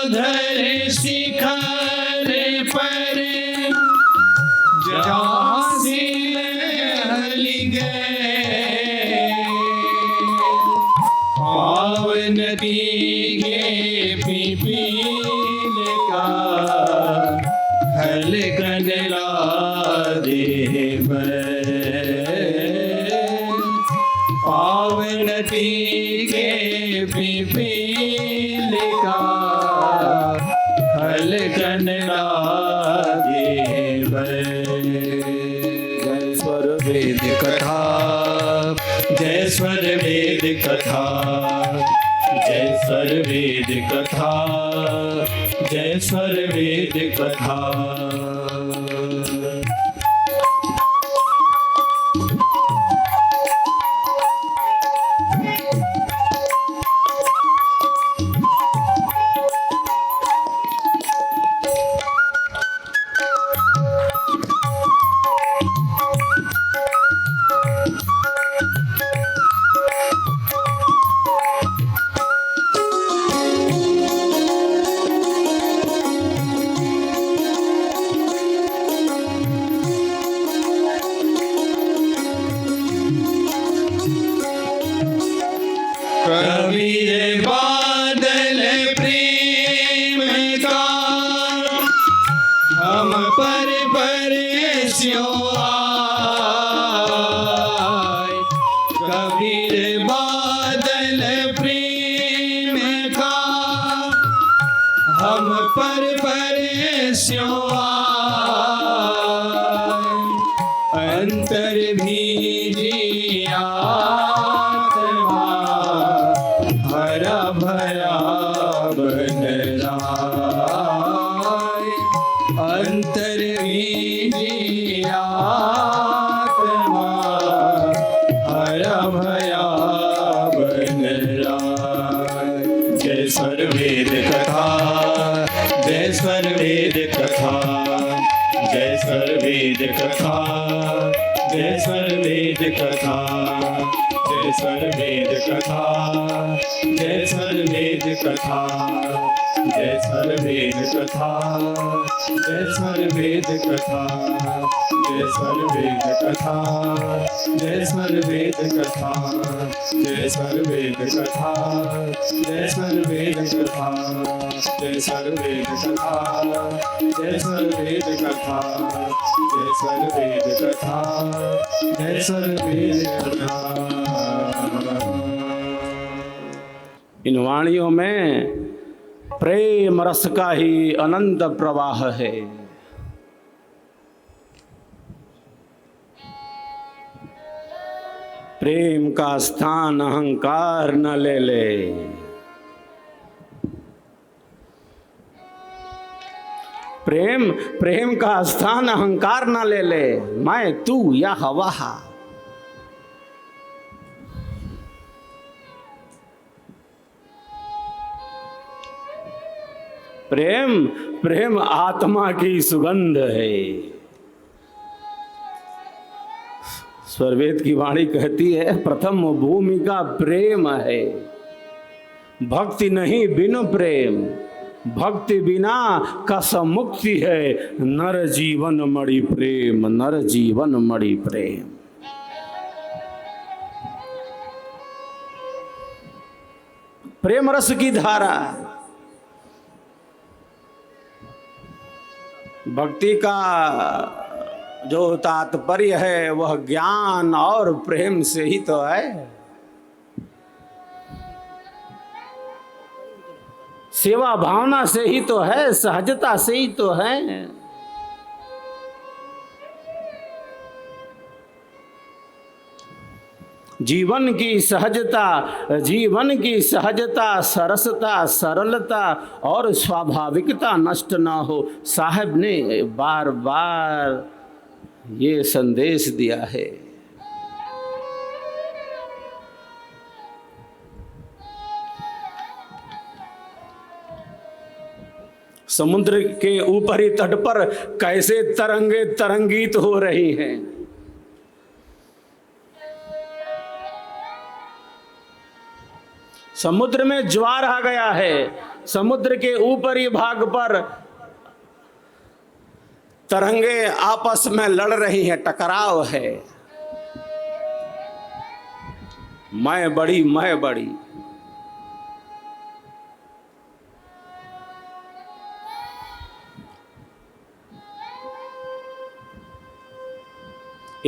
घर शिखर पर जहाँ से हिल गए, पावन नदी पीपील का हल कनला देव, पावन तीगे पीपील का हल कनला देव। जय स्वर वेद कथा, जय स्वर वेद कथा, जय स्वर वेद कथा, जय स्वर वेद कथा। कबीर बादल प्रेम का हम पर बरस्यों आए, कबीर बादल प्रेम का हम पर बरस्यों आए, अंतर भीजिया हरा भरा बन राय, अंतर बीजिया हरा भया बन राय। जय स्वर वेद कथा, जय स्वर वेद कथा, जय स्वर वेद कथा, जय स्वर वेद कथा, जय स्वर वेद कथा, जय स्वर वेद कथा, जय स्वर वेद कथा, जय स्वर वेद कथा, जय स्वर वेद कथा, जय स्वर वेद कथा, जय स्वर वेद कथा, जय स्वर वेद कथा, जय स्वर वेद कथा, जय स्वर वेद कथा, जय स्वर वेद कथा, जय स्वर वेद कथा। इन वाणियों में प्रेम रस का ही अनंत प्रवाह है। प्रेम का स्थान अहंकार न ले ले, प्रेम का स्थान अहंकार न ले ले, मैं तू या हवा। प्रेम आत्मा की सुगंध है। स्वरवेद की वाणी कहती है प्रथम भूमिका प्रेम है। भक्ति नहीं बिनु प्रेम, भक्ति बिना कस मुक्ति है। नर जीवन मणि प्रेम, नर जीवन मणि प्रेम। प्रेम रस की धारा, भक्ति का जो तात्पर्य है वह ज्ञान और प्रेम से ही तो है। सेवा भावना से ही तो है, सहजता से ही तो है। जीवन की सहजता, सरसता, सरलता और स्वाभाविकता नष्ट ना हो, साहब ने बार बार ये संदेश दिया है। समुद्र के ऊपरी तट पर कैसे तरंगे तरंगित हो रही हैं। समुद्र में ज्वार आ गया है, समुद्र के ऊपरी भाग पर तरंगे आपस में लड़ रही हैं, टकराव है। मैं बड़ी, मैं बड़ी।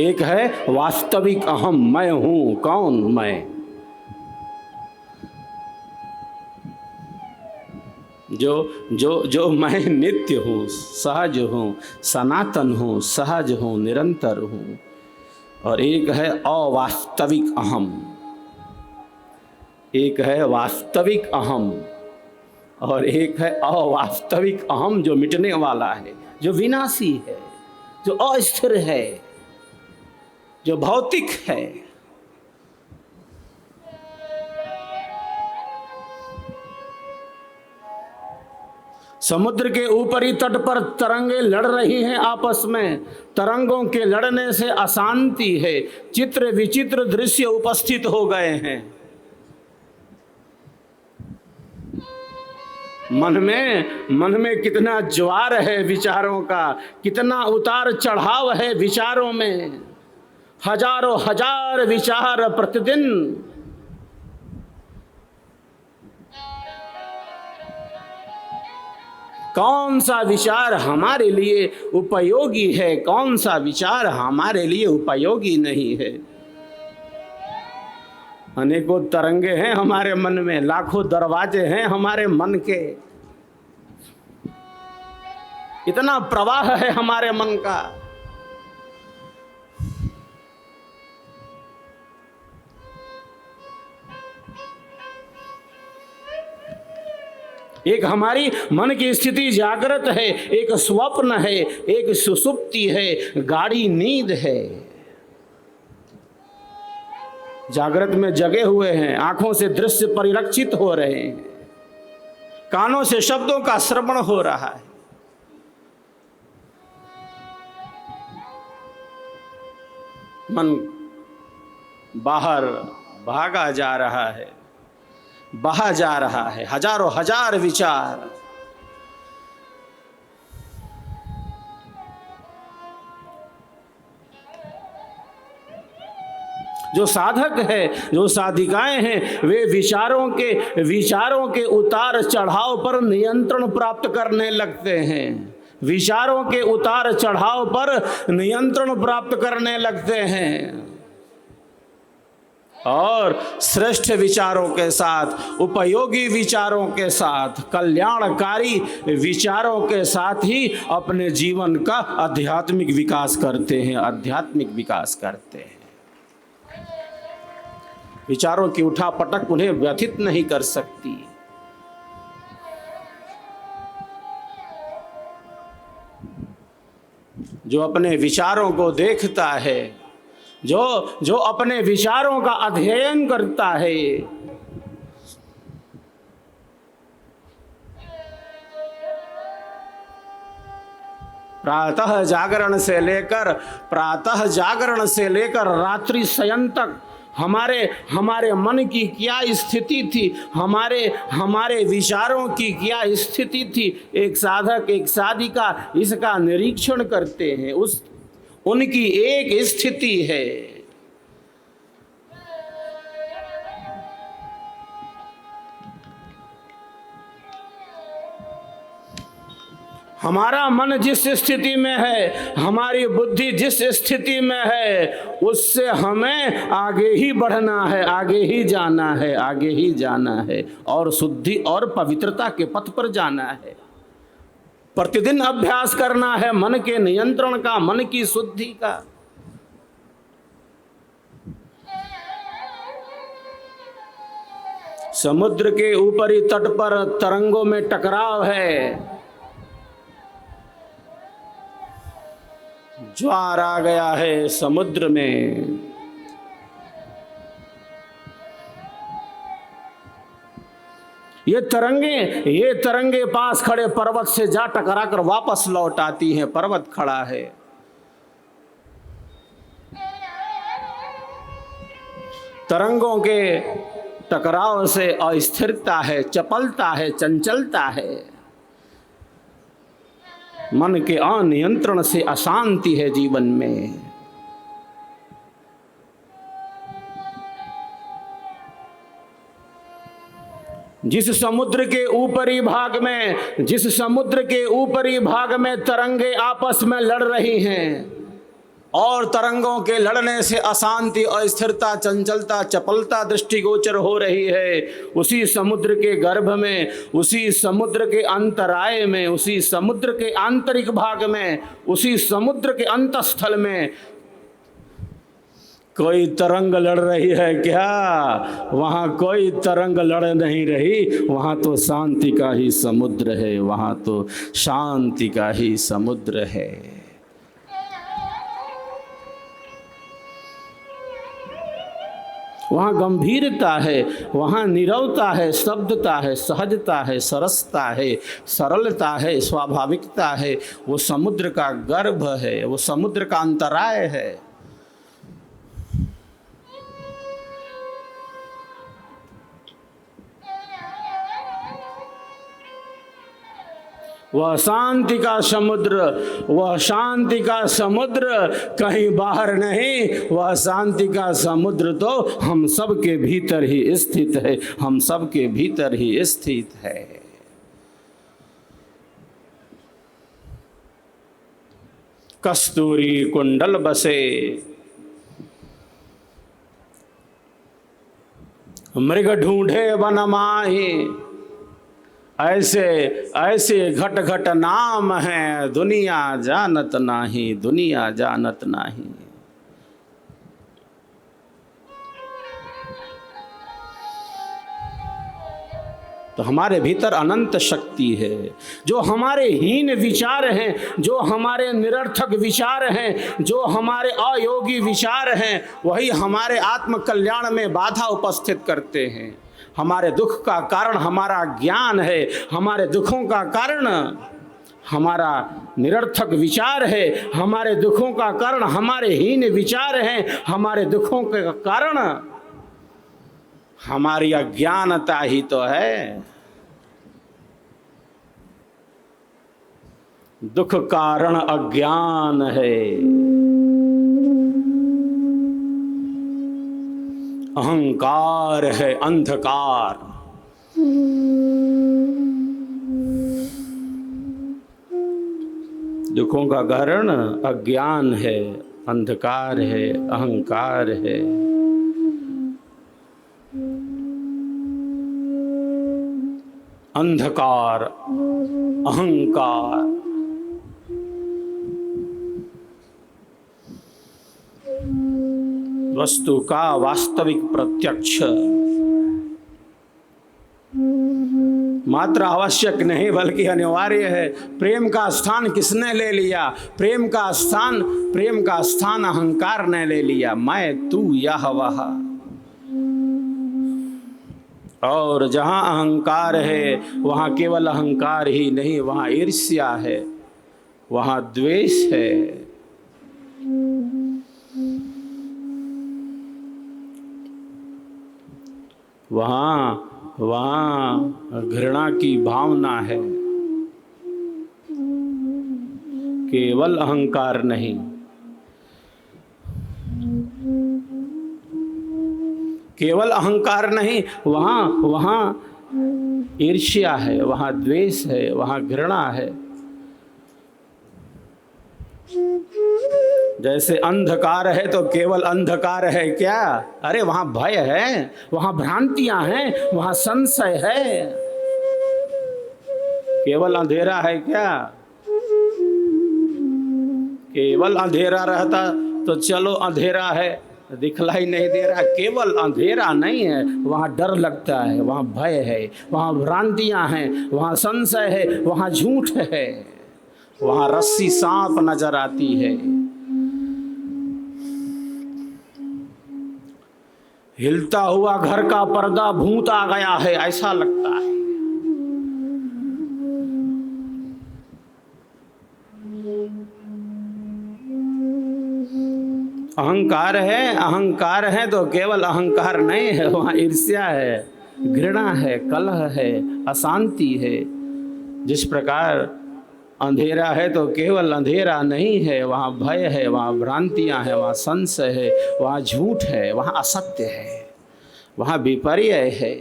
एक है वास्तविक अहम, मैं हूं। कौन मैं? जो मैं नित्य हूँ, सहज हूँ, सनातन हूँ, सहज हूँ, निरंतर हूँ। और एक है अवास्तविक अहम, एक है वास्तविक अहम और एक है अवास्तविक अहम जो मिटने वाला है, जो विनाशी है, जो अस्थिर है, जो भौतिक है। समुद्र के ऊपरी तट पर तरंगे लड़ रही हैं आपस में। तरंगों के लड़ने से अशांति है, चित्र विचित्र दृश्य उपस्थित हो गए हैं। मन में कितना ज्वार है विचारों का, कितना उतार चढ़ाव है विचारों में। हजारों हजार विचार प्रतिदिन। कौन सा विचार हमारे लिए उपयोगी है, कौन सा विचार हमारे लिए उपयोगी नहीं है। अनेकों तरंगे हैं हमारे मन में, लाखों दरवाजे हैं हमारे मन के। इतना प्रवाह है हमारे मन का। एक हमारी मन की स्थिति जागृत है, एक स्वप्न है, एक सुसुप्ति है, गाढ़ी नींद है। जागृत में जगे हुए हैं, आंखों से दृश्य परिलक्षित हो रहे हैं, कानों से शब्दों का श्रवण हो रहा है। मन बाहर भागा जा रहा है, बहा जा रहा है, हजारों हजार विचार। जो साधक है, जो साधिकाएं हैं, वे विचारों के उतार चढ़ाव पर नियंत्रण प्राप्त करने लगते हैं। विचारों के उतार चढ़ाव पर नियंत्रण प्राप्त करने लगते हैं और श्रेष्ठ विचारों के साथ, उपयोगी विचारों के साथ, कल्याणकारी विचारों के साथ ही अपने जीवन का आध्यात्मिक विकास करते हैं, आध्यात्मिक विकास करते हैं। विचारों की उठापटक उन्हें व्यथित नहीं कर सकती। जो अपने विचारों को देखता है, जो अपने विचारों का अध्ययन करता है, प्रातः जागरण से लेकर रात्रि शयन तक हमारे मन की क्या स्थिति थी, हमारे विचारों की क्या स्थिति थी, एक साधक, एक साधिका इसका निरीक्षण करते हैं। उनकी एक स्थिति है। हमारा मन जिस स्थिति में है, हमारी बुद्धि जिस स्थिति में है, उससे हमें आगे ही बढ़ना है, आगे ही जाना है, आगे ही जाना है और शुद्धि और पवित्रता के पथ पर जाना है। प्रतिदिन अभ्यास करना है मन के नियंत्रण का, मन की शुद्धि का। समुद्र के ऊपरी तट पर तरंगों में टकराव है, ज्वार आ गया है समुद्र में। ये तरंगे पास खड़े पर्वत से जा टकराकर वापस लौट आती हैं। पर्वत खड़ा है, तरंगों के टकराव से अस्थिरता है, चपलता है, चंचलता है, मन के अनियंत्रण से अशांति है जीवन में। जिस समुद्र के ऊपरी भाग में तरंगे आपस में लड़ रही हैं और तरंगों के लड़ने से अशांति, अस्थिरता, चंचलता, चपलता दृष्टिगोचर हो रही है, उसी समुद्र के गर्भ में, उसी समुद्र के अंतराय में, उसी समुद्र के आंतरिक भाग में, उसी समुद्र के अंतस्थल में कोई तरंग लड़ रही है क्या? वहाँ कोई तरंग लड़ नहीं रही, वहाँ तो शांति का ही समुद्र है, वहाँ तो शांति का ही समुद्र है। वहाँ गंभीरता है, वहाँ नीरवता है, शब्दता है, सहजता है, सरसता है, सरलता है, स्वाभाविकता है। वो समुद्र का गर्भ है, वो समुद्र का अंतराय है। वह शांति का समुद्र कहीं बाहर नहीं, वह शांति का समुद्र तो हम सब के भीतर ही स्थित है, हम सब के भीतर ही स्थित है। कस्तूरी कुंडल बसे मृग ढूंढे वन माही, ऐसे घट घट नाम है, दुनिया जानत नाही, दुनिया जानत नाही। तो हमारे भीतर अनंत शक्ति है। जो हमारे हीन विचार हैं, जो हमारे निरर्थक विचार हैं, जो हमारे अयोगी विचार हैं, वही हमारे आत्म कल्याण में बाधा उपस्थित करते हैं। हमारे दुख का कारण हमारा ज्ञान है, हमारे दुखों का कारण हमारा निरर्थक विचार है, हमारे दुखों का कारण हमारे हीन विचार हैं, हमारे दुखों के कारण हमारी अज्ञानता ही तो है। दुख कारण अज्ञान है। अहंकार है अंधकार। दुखों का कारण अज्ञान है, अंधकार है, अहंकार है। अंधकार, अहंकार, वस्तु का वास्तविक प्रत्यक्ष मात्र आवश्यक नहीं बल्कि अनिवार्य है। प्रेम का स्थान किसने ले लिया? प्रेम का स्थान अहंकार ने ले लिया। मैं, तू, यह, वह। और जहां अहंकार है वहां केवल अहंकार ही नहीं, वहां ईर्ष्या है, वहां द्वेष है, वहां घृणा की भावना है। केवल अहंकार नहीं, केवल अहंकार नहीं, वहां ईर्ष्या है, वहां द्वेष है, वहां घृणा है। जैसे अंधकार है तो केवल अंधकार है क्या? अरे वहां भय है, वहां भ्रांतियां हैं, वहां संशय है। केवल अंधेरा है क्या? केवल अंधेरा रहता तो चलो अंधेरा है, दिखलाई नहीं दे रहा। केवल अंधेरा नहीं है, वहां डर लगता है, वहां भय है, वहां भ्रांतियां हैं, वहां संशय है, वहां झूठ है, वहां रस्सी सांप नजर आती है। हिलता हुआ घर का पर्दा भूत आ गया है ऐसा लगता है। अहंकार है तो केवल अहंकार नहीं है, वहां ईर्ष्या है, घृणा है, कलह है, अशांति है। जिस प्रकार अंधेरा है तो केवल अंधेरा नहीं है, वहाँ भय है, वहाँ भ्रांतियाँ हैं, वहाँ संशय है, वहाँ झूठ है, वहाँ असत्य है, वहाँ विपर्य है।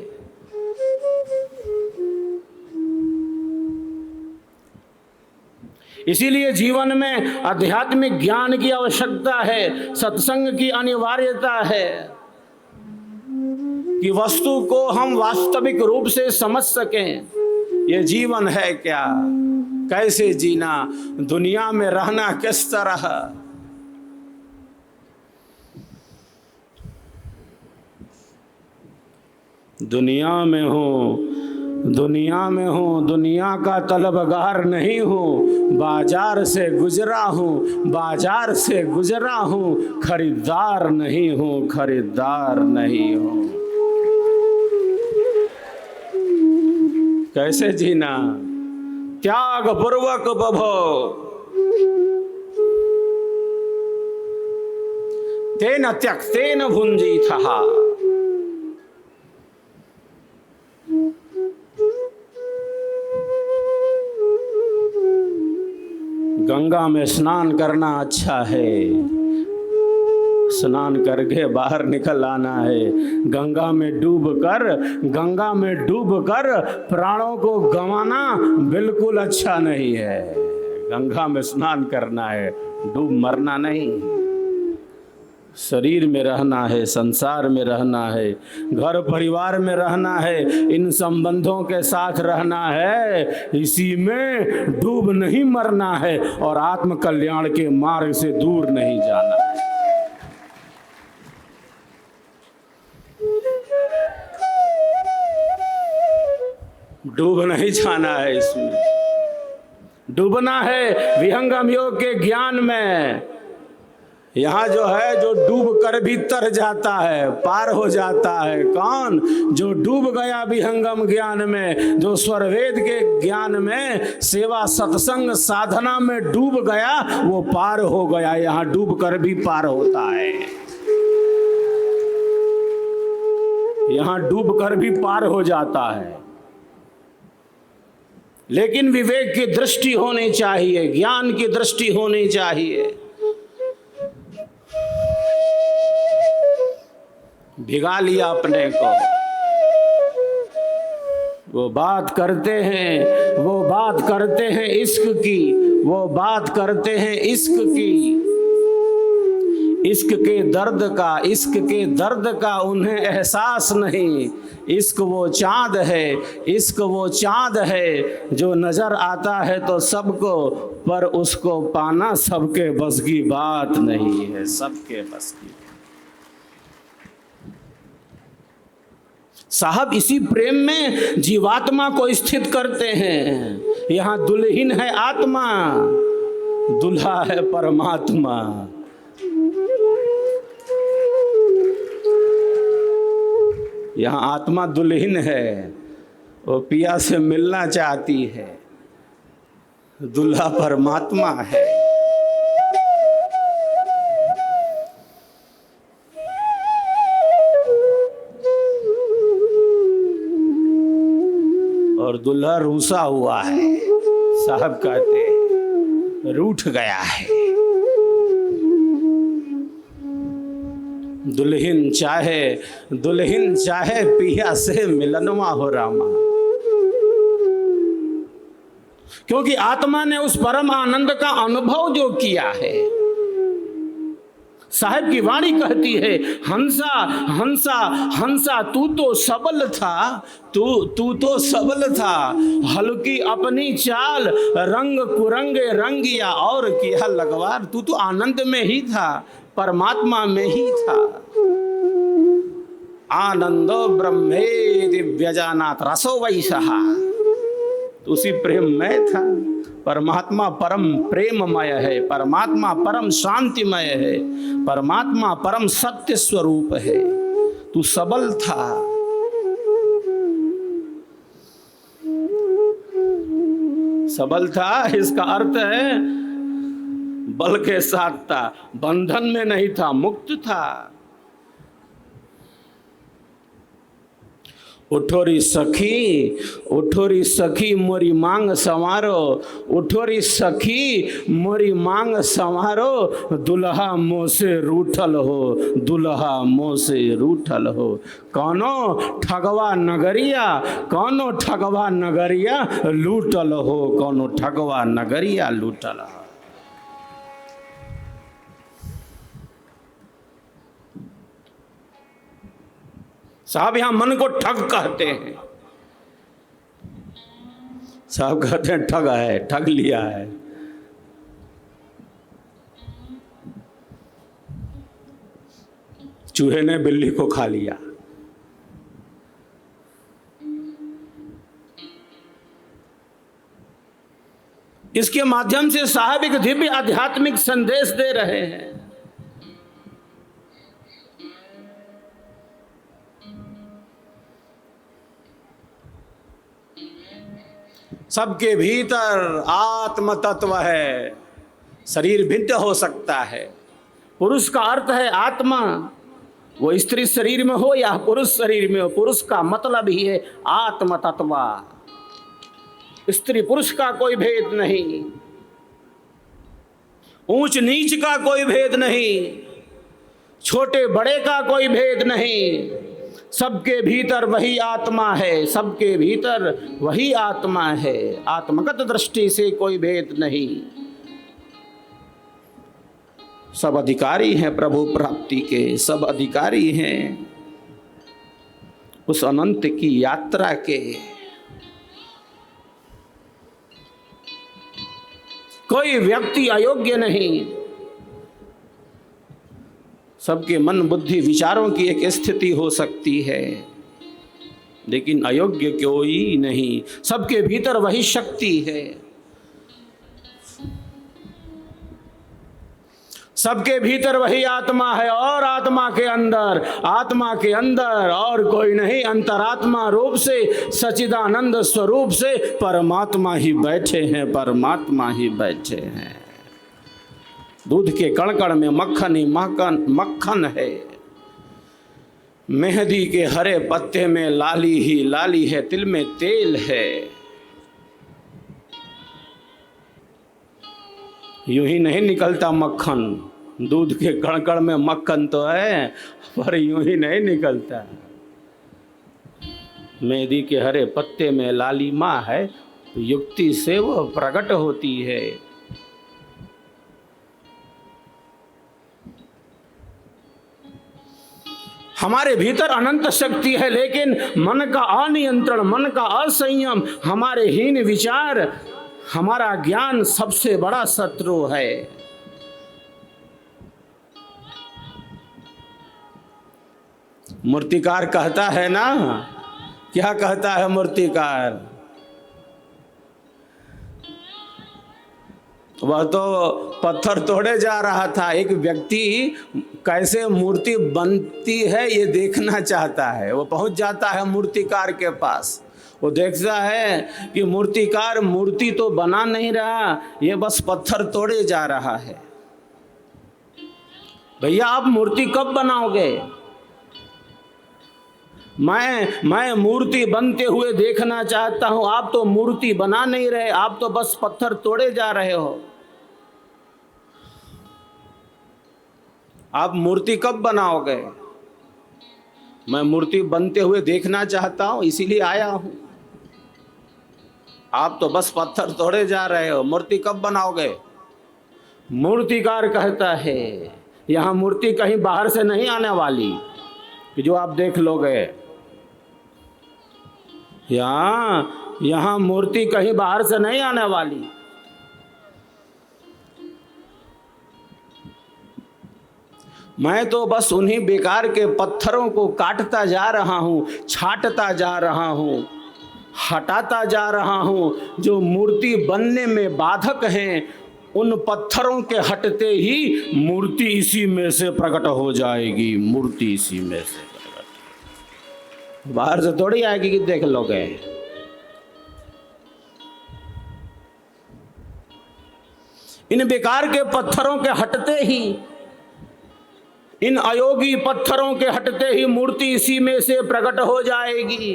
इसीलिए जीवन में आध्यात्मिक ज्ञान की आवश्यकता है, सत्संग की अनिवार्यता है कि वस्तु को हम वास्तविक रूप से समझ सकें। ये जीवन है क्या? कैसे जीना? दुनिया में रहना किस तरह? दुनिया में हूँ, दुनिया का तलबगार नहीं हूँ, बाजार से गुजरा हूँ, खरीदार नहीं हूँ। कैसे जीना? त्याग पूर्वक बभो, तेन त्यक्तेन भुंजीथः। गंगा में स्नान करना अच्छा है, स्नान करके बाहर निकल आना है। गंगा में डूब कर प्राणों को गंवाना बिल्कुल अच्छा नहीं है। गंगा में स्नान करना है, डूब मरना नहीं। शरीर में रहना है, संसार में रहना है, घर परिवार में रहना है, इन संबंधों के साथ रहना है, इसी में डूब नहीं मरना है और आत्म कल्याण के मार्ग से दूर नहीं जाना है। डूब नहीं जाना है, इसमें डूबना है विहंगम योग के ज्ञान में। यहाँ जो है जो डूब कर भी तर जाता है, पार हो जाता है। कौन? जो डूब गया विहंगम ज्ञान में, जो स्वरवेद के ज्ञान में, सेवा सत्संग साधना में डूब गया, वो पार हो गया। यहाँ डूब कर भी पार होता है, यहाँ डूब कर भी पार हो जाता है। लेकिन विवेक की दृष्टि होनी चाहिए, ज्ञान की दृष्टि होनी चाहिए। भिगा लिया अपने को। वो बात करते हैं इश्क की, वो बात करते हैं इश्क की। इश्क के दर्द का उन्हें एहसास नहीं। इश्क वो चाँद है जो नजर आता है तो सबको, पर उसको पाना सबके बस की बात नहीं है, सबके बस की। साहब इसी प्रेम में जीवात्मा को स्थित करते हैं। यहाँ दुल्हन है आत्मा, दुल्हा है परमात्मा। यहाँ आत्मा दुल्हन है, वो पिया से मिलना चाहती है, दुल्हा परमात्मा है। और दुल्हा रूसा हुआ है, साहब कहते हैं रूठ गया है। दुल्हन चाहे पिया से मिलनवा हो रामा, क्योंकि आत्मा ने उस परम आनंद का अनुभव जो किया है। साहब की वाणी कहती है, हंसा हंसा हंसा तू तो सबल था, तू तो सबल था, हल्की अपनी चाल, रंग कुरंगे रंगिया और किया लगवार। तू तो आनंद में ही था, परमात्मा में ही था। आनंदो ब्रह्मे दिव्यजानात रसो वैसहा, तो उसी प्रेम में था। परमात्मा परम प्रेममय है, परमात्मा परम शांतिमय है, परमात्मा परम सत्य स्वरूप है। तू सबल था। सबल था इसका अर्थ है बल के साथ था, बंधन में नहीं था, मुक्त था। उठोरी सखी मोरी मांग संवारो, उठोरी सखी मोरी मांग संवारो, दुल्हा मोह से रूठल हो, दुल्हा मोह से रूठल हो। कौनो ठगवा नगरिया लूटल हो, कौनो ठगवा नगरिया लूटल हो। साहब यहां मन को ठग कहते हैं। साहब कहते हैं ठग है, ठग लिया है। चूहे ने बिल्ली को खा लिया। इसके माध्यम से साहब एक दिव्य आध्यात्मिक संदेश दे रहे हैं। सबके भीतर आत्म तत्व है। शरीर भिन्न हो सकता है। पुरुष का अर्थ है आत्मा, वो स्त्री शरीर में हो या पुरुष शरीर में हो, पुरुष का मतलब ही है आत्म तत्व। स्त्री पुरुष का कोई भेद नहीं, ऊंच नीच का कोई भेद नहीं, छोटे बड़े का कोई भेद नहीं। सबके भीतर वही आत्मा है, सबके भीतर वही आत्मा है। आत्मगत दृष्टि से कोई भेद नहीं। सब अधिकारी हैं प्रभु प्राप्ति के, सब अधिकारी हैं उस अनंत की यात्रा के। कोई व्यक्ति अयोग्य नहीं। सबके मन बुद्धि विचारों की एक स्थिति हो सकती है, लेकिन अयोग्य कोई नहीं। सबके भीतर वही शक्ति है। सबके भीतर वही आत्मा है और आत्मा के अंदर और कोई नहीं। अंतरात्मा रूप से, सच्चिदानंद स्वरूप से परमात्मा ही बैठे हैं, परमात्मा ही बैठे हैं। दूध के कण-कण में मक्खन ही मक्खन है। मेहंदी के हरे पत्ते में लाली ही लाली है, तिल में तेल है। यूं ही नहीं निकलता मक्खन, दूध के कण कण में मक्खन तो है, पर यूं ही नहीं निकलता। मेहंदी के हरे पत्ते में लालिमा है, युक्ति से वह प्रकट होती है। हमारे भीतर अनंत शक्ति है, लेकिन मन का अनियंत्रण, मन का असंयम, हमारे हीन विचार, हमारा ज्ञान सबसे बड़ा शत्रु है। मूर्तिकार कहता है ना, क्या कहता है मूर्तिकार? वह तो पत्थर तोड़े जा रहा था, एक व्यक्ति कैसे मूर्ति बनती है ये देखना चाहता है। वो पहुंच जाता है मूर्तिकार के पास, वो देखता है कि मूर्तिकार मूर्ति तो बना नहीं रहा, ये बस पत्थर तोड़े जा रहा है। भैया आप मूर्ति कब बनाओगे? मैं मूर्ति बनते हुए देखना चाहता हूं, आप तो मूर्ति बना नहीं रहे, आप तो बस पत्थर तोड़े जा रहे हो। आप मूर्ति कब बनाओगे? मैं मूर्ति बनते हुए देखना चाहता हूं, इसीलिए आया हूं। आप तो बस पत्थर तोड़े जा रहे हो, मूर्ति कब बनाओगे? मूर्तिकार कहता है यहां मूर्ति कहीं बाहर से नहीं आने वाली कि जो आप देख लोगे। यहां मूर्ति कहीं बाहर से नहीं आने वाली। मैं तो बस उन्हीं बेकार के पत्थरों को काटता जा रहा हूं, छांटता जा रहा हूं, हटाता जा रहा हूं जो मूर्ति बनने में बाधक हैं। उन पत्थरों के हटते ही मूर्ति इसी में से प्रकट हो जाएगी। मूर्ति इसी में से प्रकट, बाहर से थोड़ी आएगी कि देख लोगे। इन बेकार के पत्थरों के हटते ही, इन अयोगी पत्थरों के हटते ही मूर्ति इसी में से प्रकट हो जाएगी।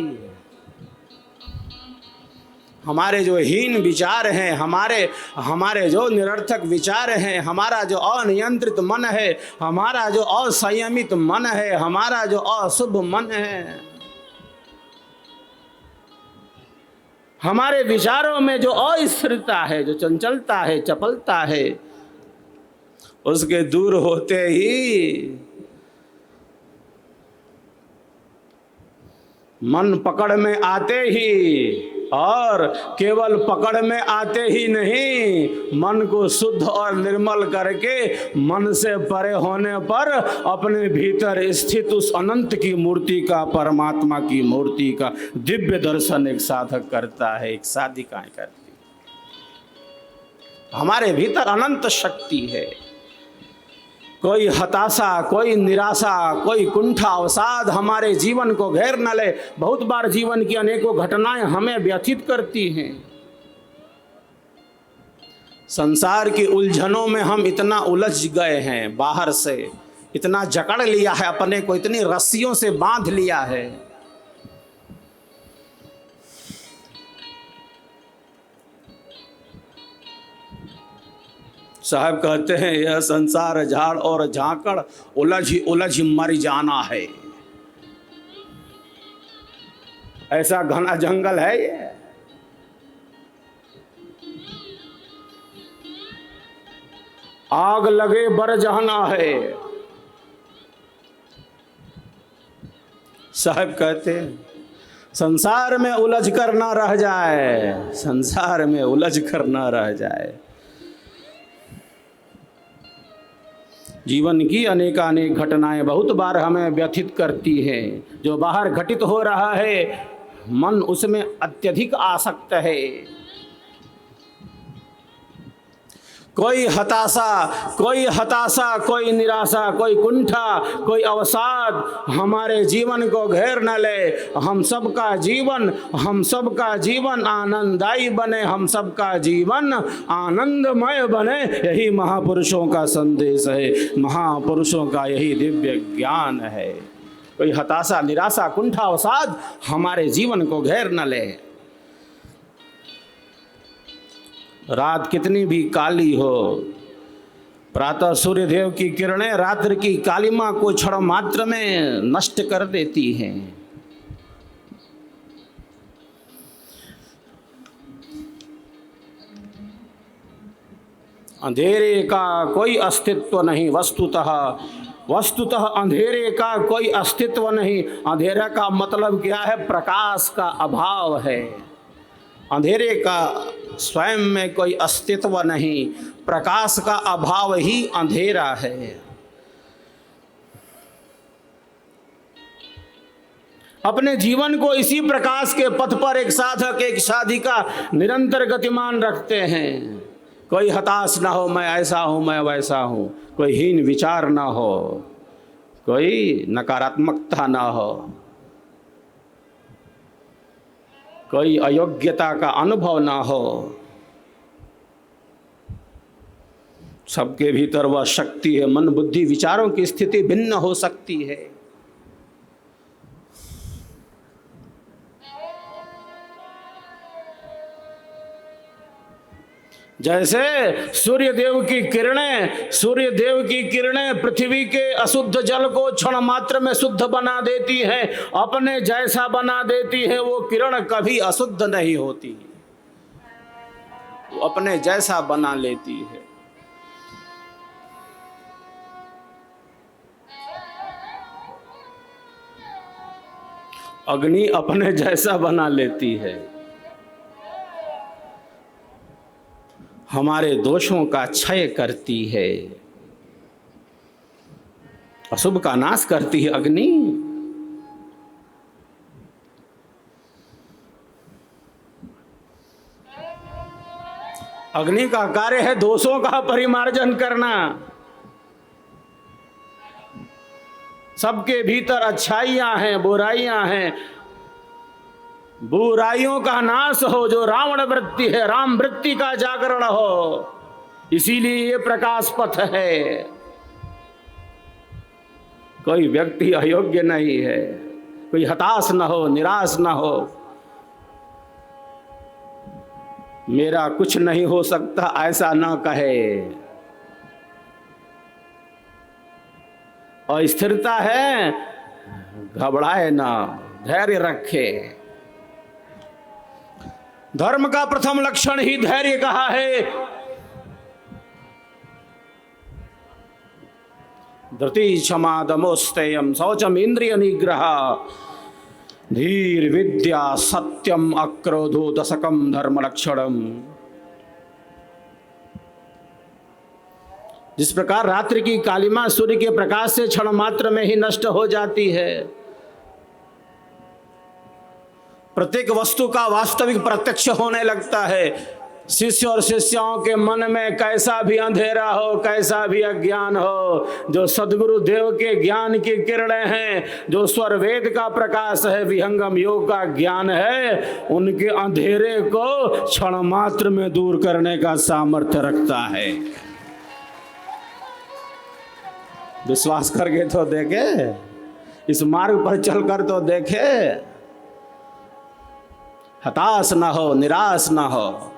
हमारे जो हीन विचार हैं, हमारे जो निरर्थक विचार हैं, हमारा जो अनियंत्रित मन है, हमारा जो असंयमित मन है, हमारा जो अशुभ मन है, हमारे विचारों में जो अस्थिरता है, जो चंचलता है, चपलता है, उसके दूर होते ही मन पकड़ में आते ही, और केवल पकड़ में आते ही नहीं, मन को शुद्ध और निर्मल करके मन से परे होने पर अपने भीतर स्थित उस अनंत की मूर्ति का, परमात्मा की मूर्ति का दिव्य दर्शन एक साधक करता है, एक साधिकाएं करती। हमारे भीतर अनंत शक्ति है। कोई हताशा, कोई निराशा, कोई कुंठा अवसाद हमारे जीवन को घेर न ले। बहुत बार जीवन की अनेकों घटनाएं हमें व्यथित करती हैं। संसार की उलझनों में हम इतना उलझ गए हैं, बाहर से इतना जकड़ लिया है अपने को, इतनी रस्सियों से बांध लिया है। साहब कहते हैं यह संसार झाड़ और झांकड़, उलझ मर जाना है। ऐसा घना जंगल है ये। आग लगे बर जाना है। साहब कहते हैं संसार में उलझ कर ना रह जाए, संसार में उलझ कर ना रह जाए। जीवन की अनेकानेक घटनाएं बहुत बार हमें व्यथित करती हैं। जो बाहर घटित हो रहा है, मन उसमें अत्यधिक आसक्त है। कोई हताशा, कोई निराशा, कोई कुंठा, कोई अवसाद हमारे जीवन को घेर न ले। हम सबका जीवन आनंददायी बने, हम सबका जीवन आनंदमय बने। यही महापुरुषों का संदेश है, महापुरुषों का यही दिव्य ज्ञान है। कोई हताशा, निराशा, कुंठा, अवसाद हमारे जीवन को घेर न ले। रात कितनी भी काली हो, प्रातः सूर्य देव की किरणें रात्रि की कालिमा को क्षण मात्र में नष्ट कर देती हैं। अंधेरे का कोई अस्तित्व नहीं, वस्तुतः अंधेरे का कोई अस्तित्व नहीं। अंधेरा का मतलब क्या है? प्रकाश का अभाव है। अंधेरे का स्वयं में कोई अस्तित्व नहीं, प्रकाश का अभाव ही अंधेरा है। अपने जीवन को इसी प्रकाश के पथ पर एक साधक, एक साधिका निरंतर गतिमान रखते हैं। कोई हताश ना हो, मैं ऐसा हूं, मैं वैसा हूं। कोई हीन विचार ना हो, कोई नकारात्मकता ना हो, कोई अयोग्यता का अनुभव ना हो। सबके भीतर वह शक्ति है। मन बुद्धि विचारों की स्थिति भिन्न हो सकती है। जैसे सूर्य देव की किरणें पृथ्वी के अशुद्ध जल को क्षण मात्र में शुद्ध बना देती हैं, अपने जैसा बना देती है। वो किरण कभी अशुद्ध नहीं होती, वो अपने जैसा बना लेती है। अग्नि अपने जैसा बना लेती है, हमारे दोषों का क्षय करती है, अशुभ का नाश करती है अग्नि। अग्नि का कार्य है दोषों का परिमार्जन करना। सबके भीतर अच्छाइयां हैं, बुराइयां हैं। बुराइयों का नाश हो, जो रावण वृत्ति है, राम वृत्ति का जागरण हो। इसीलिए ये प्रकाश पथ है। कोई व्यक्ति अयोग्य नहीं है, कोई हताश न हो, निराश न हो। मेरा कुछ नहीं हो सकता ऐसा न कहे। और स्थिरता है, घबराए ना, धैर्य रखे। धर्म का प्रथम लक्षण ही धैर्य कहा है। धृति क्षमा दमोस्तेयम शौचम इंद्रिय निग्रह धीर विद्या सत्यम अक्रोधो दशकम धर्म लक्षणम। जिस प्रकार रात्रि की कालिमा सूर्य के प्रकाश से क्षण मात्र में ही नष्ट हो जाती है, प्रत्येक वस्तु का वास्तविक प्रत्यक्ष होने लगता है। शिष्य और शिष्याओं के मन में कैसा भी अंधेरा हो, कैसा भी अज्ञान हो, जो सद्गुरु देव के ज्ञान की किरणें हैं, जो स्वर वेद का प्रकाश है, विहंगम योग का ज्ञान है, उनके अंधेरे को क्षण मात्र में दूर करने का सामर्थ्य रखता है। विश्वास करके तो देखे, इस मार्ग पर चलकर तो देखे। हताश ना हो, निराश ना हो।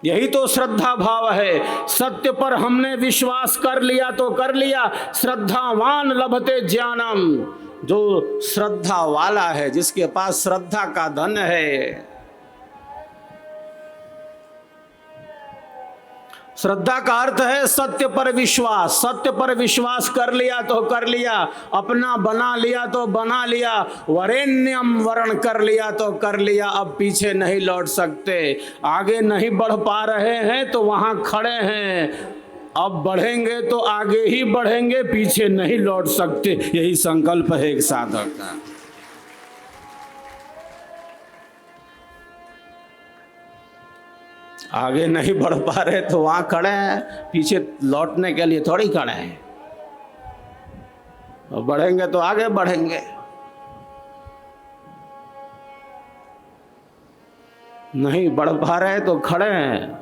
यही तो श्रद्धा भाव है। सत्य पर हमने विश्वास कर लिया तो कर लिया। श्रद्धावान लभते ज्ञानम। जो श्रद्धा वाला है, जिसके पास श्रद्धा का धन है, श्रद्धा का अर्थ है सत्य पर विश्वास। सत्य पर विश्वास कर लिया तो कर लिया, अपना बना लिया तो बना लिया, वरेण्यम वर्ण कर लिया तो कर लिया। अब पीछे नहीं लौट सकते। आगे नहीं बढ़ पा रहे हैं तो वहां खड़े हैं, अब बढ़ेंगे तो आगे ही बढ़ेंगे, पीछे नहीं लौट सकते। यही संकल्प है एक साधक का। आगे नहीं बढ़ पा रहे तो वहां खड़े हैं, पीछे लौटने के लिए थोड़ी खड़े हैं। और बढ़ेंगे तो आगे बढ़ेंगे। नहीं बढ़ पा रहे तो खड़े हैं।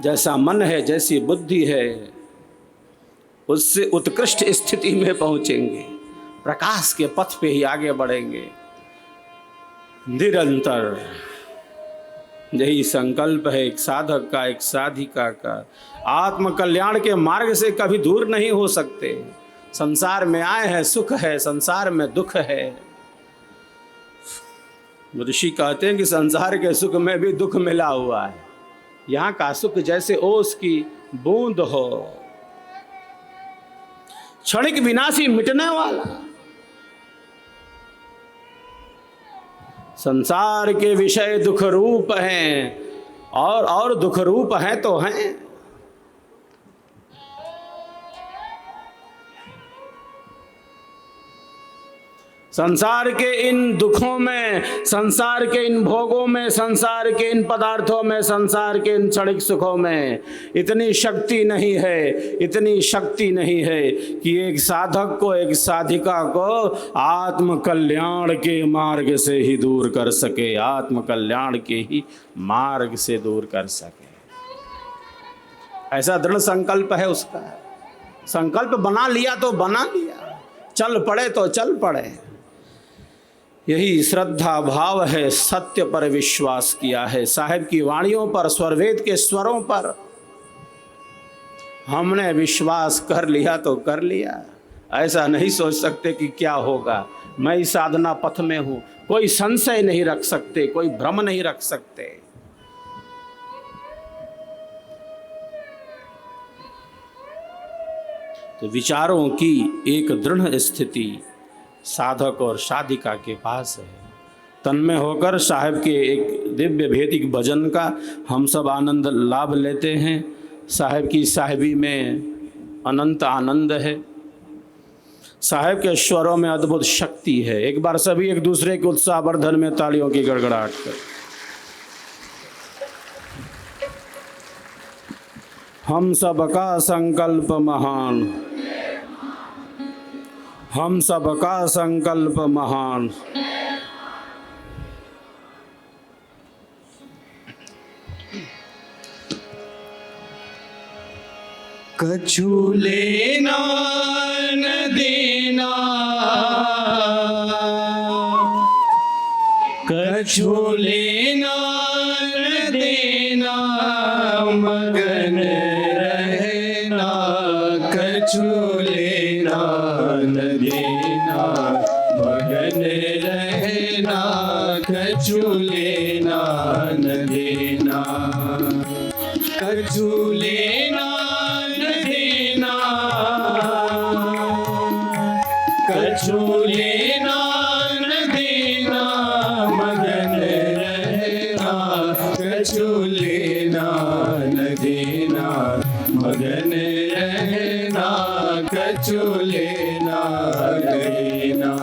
जैसा मन है, जैसी बुद्धि है, उससे उत्कृष्ट स्थिति में पहुंचेंगे। प्रकाश के पथ पे ही आगे बढ़ेंगे। निरंतर यही संकल्प है एक साधक का, एक साधिका का। आत्म कल्याण के मार्ग से कभी दूर नहीं हो सकते। संसार में आए हैं, सुख है, संसार में दुख है। ऋषि कहते हैं कि संसार के सुख में भी दुख मिला हुआ है। यहाँ का सुख जैसे ओस की बूंद हो, क्षणिक विनाशी, मिटने वाला। संसार के विषय दुख रूप हैं, और दुख रूप हैं तो हैं। संसार के इन दुखों में, संसार के इन भोगों में, संसार के इन पदार्थों में, संसार के इन क्षणिक सुखों में इतनी शक्ति नहीं है, इतनी शक्ति नहीं है कि एक साधक को, एक साधिका को आत्म कल्याण के मार्ग से ही दूर कर सके, आत्म कल्याण के ही मार्ग से दूर कर सके। ऐसा दृढ़ संकल्प है उसका। संकल्प बना लिया तो बना लिया, चल पड़े तो चल पड़े। यही श्रद्धा भाव है, सत्य पर विश्वास किया है, साहिब की वाणियों पर, स्वरवेद के स्वरों पर हमने विश्वास कर लिया तो कर लिया। ऐसा नहीं सोच सकते कि क्या होगा, मैं इस साधना पथ में हूं। कोई संशय नहीं रख सकते, कोई भ्रम नहीं रख सकते। तो विचारों की एक दृढ़ स्थिति साधक और साधिका के पास है। तन्मय होकर साहिब के एक दिव्य भेदिक भजन का हम सब आनंद लाभ लेते हैं। साहिब की साहिबी में अनंत आनंद है, साहिब के स्वरों में अद्भुत शक्ति है। एक बार सभी एक दूसरे के उत्साहवर्धन में तालियों की गड़गड़ाहट कर। हम सबका संकल्प महान, हम सबका संकल्प महान। कछु लेना न देना, कछु लेना न देना, मगन रहना। कछु लेना न देना, मगन रहना। कछु लेना न देना, कछु लेना न देना, कछु लेना न देना, मगन रहना। कछु लेना न देना, मगन रहना। कछु लेना न देना।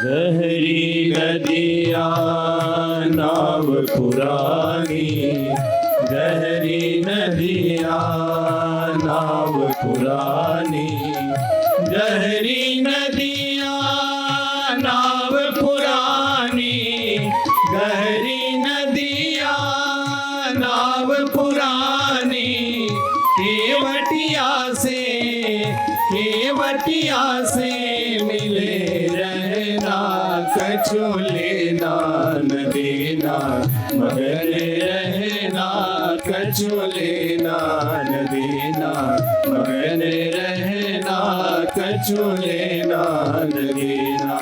गहरी नदिया नाव पुरानी, गहरी नदिया नाव पुरानी, गहरी नदिया नाव पुरानी, गहरी नदिया नाव पुरानी। केवटिया से मिले रहना। कछु लेना न देना, मगन रहना। कछु लेना न देना, मगन रहना। कछु लेना न देना।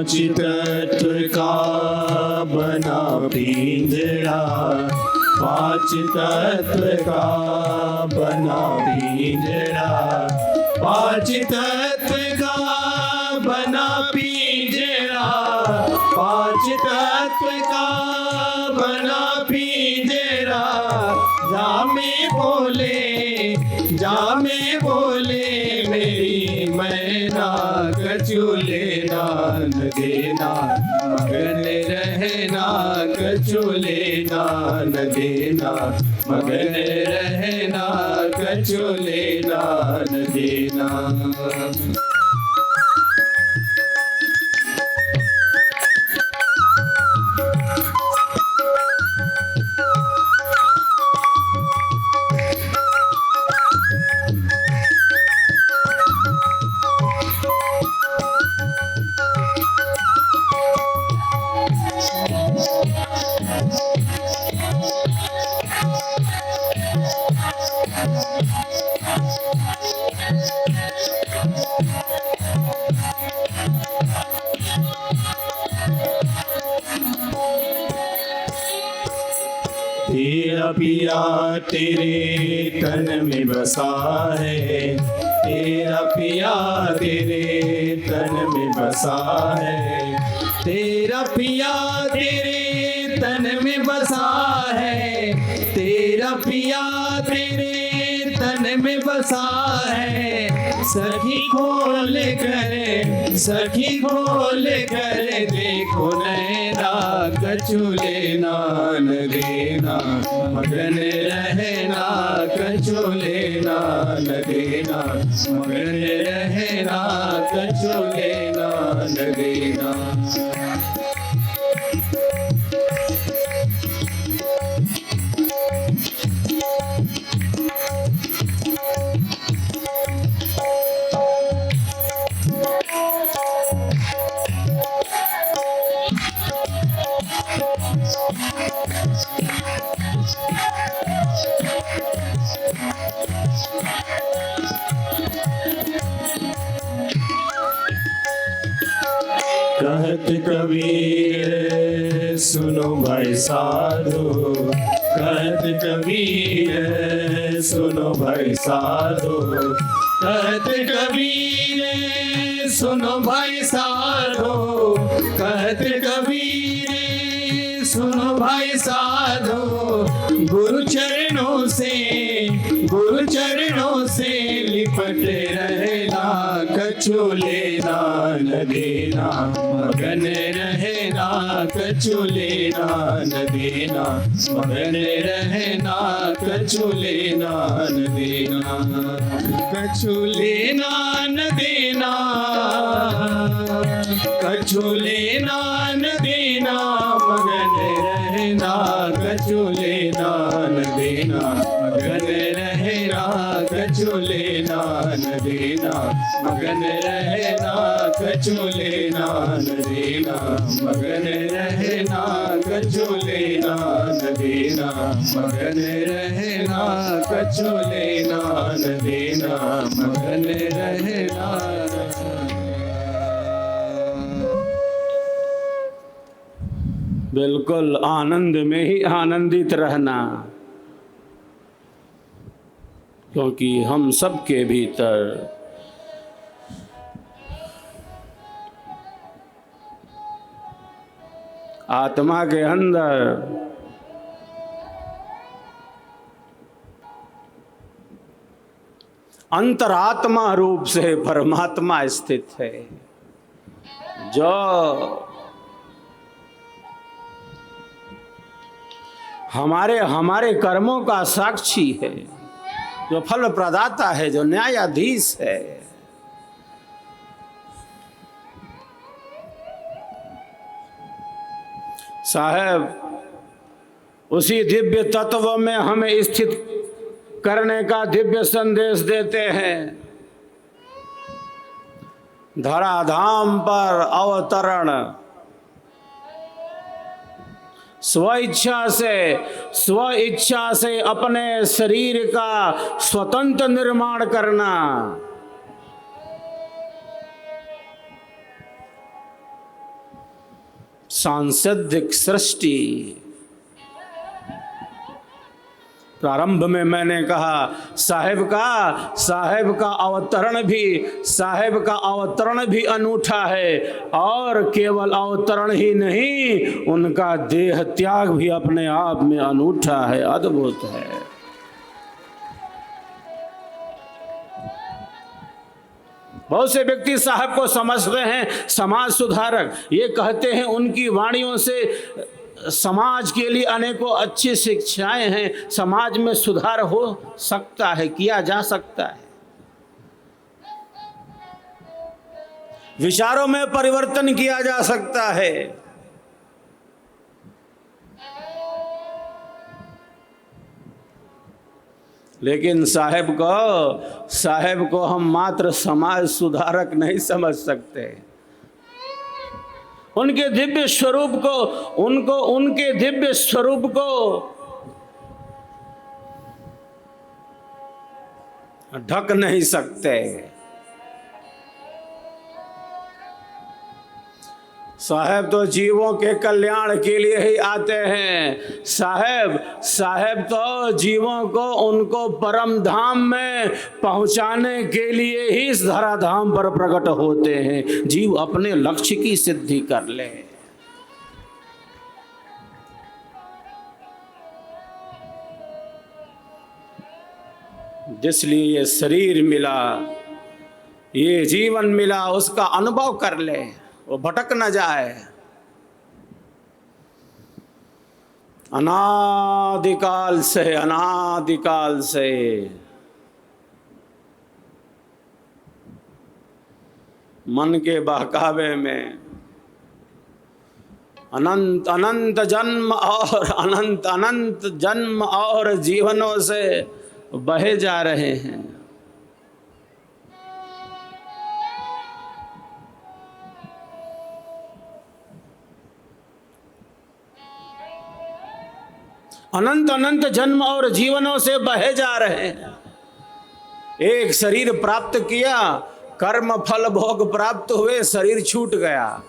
पांच तत्व का बना पिंजरा, पांच तत्व का बना पिंजरा, पांच तत्व का बना पिंजरा, पांच तत्व का बना पिंजरा। जामे बोले मेरी मैना, कछु लेना न देना मगन रहना, कछु लेना न देना मगन रहना, कछु लेना न देना। तेरा पिया तेरे तन में बसा है, तेरा पिया तेरे तन में बसा है, तेरा पिया तेरे तन में बसा है, तेरा पिया तेरे तन में बसा है। सखी खोल कर देखो नैना, कछु लेना न देना मगन रहना, कछु लेना न देना मगन रहना, कछु लेना न देना। कहत कबीर सुनो भाई साधो, कहत कबीर सुनो भाई साधो, कहत कबीर सुनो भाई साधो, कहत कबीर सुनो भाई साधो। गुरु चरणों से लिपट रहना, कछु लेना न देना मगन रहना, कछु लेना न देना मगन रहना, कछु लेना न देना, कछु लेना न देना, कछु लेना न देना मगन रहना, कछु लेना न देना मगन रहना, कछु लेना न देना मगन रहना, कछु लेना न देना मगन रहना, कछु लेना न देना मगन रहना, कछु लेना न देना मगन रहना। बिल्कुल आनंद में ही आनंदित रहना, क्योंकि हम सबके भीतर आत्मा के अंदर अंतरात्मा रूप से परमात्मा स्थित है, जो हमारे कर्मों का साक्षी है, जो फल प्रदाता है, जो न्यायाधीश है। साहब उसी दिव्य तत्व में हमें स्थित करने का दिव्य संदेश देते हैं। धराधाम पर अवतरण, स्व इच्छा से अपने शरीर का स्वतंत्र निर्माण करना, सांसदिक सृष्टि। प्रारंभ में मैंने कहा साहेब का अवतरण भी अनूठा है, और केवल अवतरण ही नहीं, उनका देह त्याग भी अपने आप में अनूठा है, अद्भुत है। बहुत से व्यक्ति साहब को समझते हैं समाज सुधारक, ये कहते हैं उनकी वाणियों से समाज के लिए अनेकों अच्छी शिक्षाएं हैं, समाज में सुधार हो सकता है, किया जा सकता है, विचारों में परिवर्तन किया जा सकता है। लेकिन साहेब को हम मात्र समाज सुधारक नहीं समझ सकते। उनके दिव्य स्वरूप को ढक नहीं सकते। साहेब तो जीवों के कल्याण के लिए ही आते हैं। साहेब तो जीवों को उनको परम धाम में पहुंचाने के लिए ही इस धराधाम पर प्रकट होते हैं, जीव अपने लक्ष्य की सिद्धि कर ले। जिसलिए ये शरीर मिला, ये जीवन मिला, उसका अनुभव कर ले, वो भटक न जाए। अनादिकाल से मन के बहकावे में अनंत जन्म और जीवनों से बहे जा रहे हैं। अनंत जन्म और जीवनों से बहे जा रहे हैं। एक शरीर प्राप्त किया, कर्म फल भोग प्राप्त हुए, शरीर छूट गया।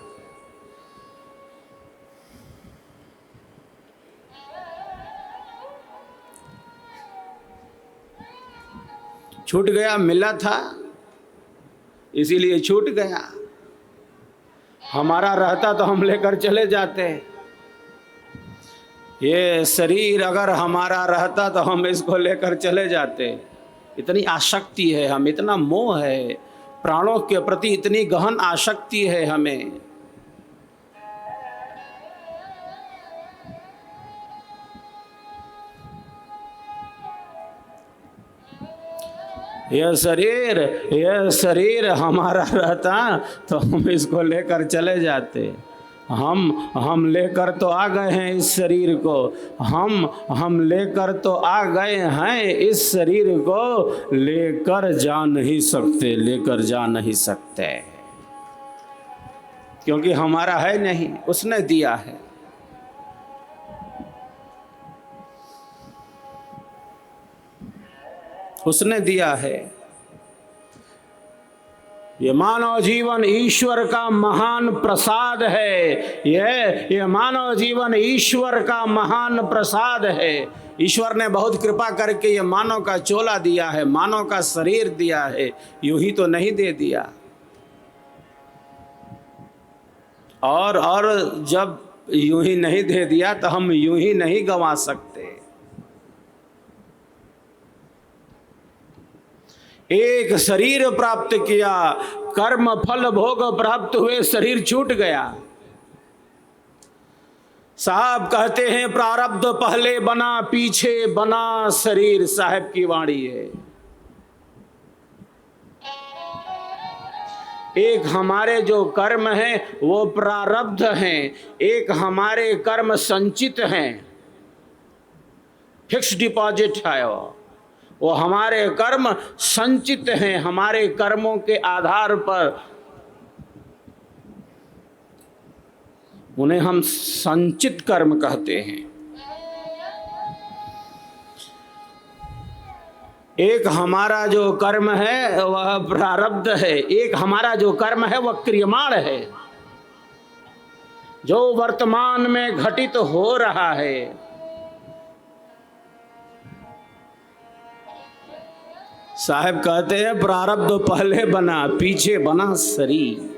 मिला था इसीलिए छूट गया। हमारा रहता तो हम लेकर चले जाते। ये शरीर अगर हमारा रहता तो हम इसको लेकर चले जाते। इतनी आसक्ति है हम, इतना मोह है, प्राणों के प्रति इतनी गहन आसक्ति है हमें। यह शरीर हमारा रहता तो हम इसको लेकर चले जाते। हम लेकर तो आ गए हैं इस शरीर को, हम लेकर तो आ गए हैं इस शरीर को, लेकर जा नहीं सकते, क्योंकि हमारा है नहीं, उसने दिया है। उसने दिया है। ये मानव जीवन ईश्वर का महान प्रसाद है। ये मानव जीवन ईश्वर का महान प्रसाद है। ईश्वर ने बहुत कृपा करके ये मानव का चोला दिया है, मानव का शरीर दिया है, यूं ही तो नहीं दे दिया। और जब यूं ही नहीं दे दिया तो हम यूं ही नहीं गंवा सकते। एक शरीर प्राप्त किया, कर्म फल भोग प्राप्त हुए, शरीर छूट गया। साहब कहते हैं प्रारब्ध पहले बना पीछे बना शरीर, साहब की वाणी है। एक हमारे जो कर्म हैं वो प्रारब्ध हैं, एक हमारे कर्म संचित हैं, फिक्स डिपॉजिट है वो हमारे कर्म संचित हैं। हमारे कर्मों के आधार पर उन्हें हम संचित कर्म कहते हैं। एक हमारा जो कर्म है वह प्रारब्ध है, एक हमारा जो कर्म है वह क्रियमाण है। जो वर्तमान में घटित हो रहा है, साहब कहते हैं प्रारब्ध पहले बना पीछे बना शरीर।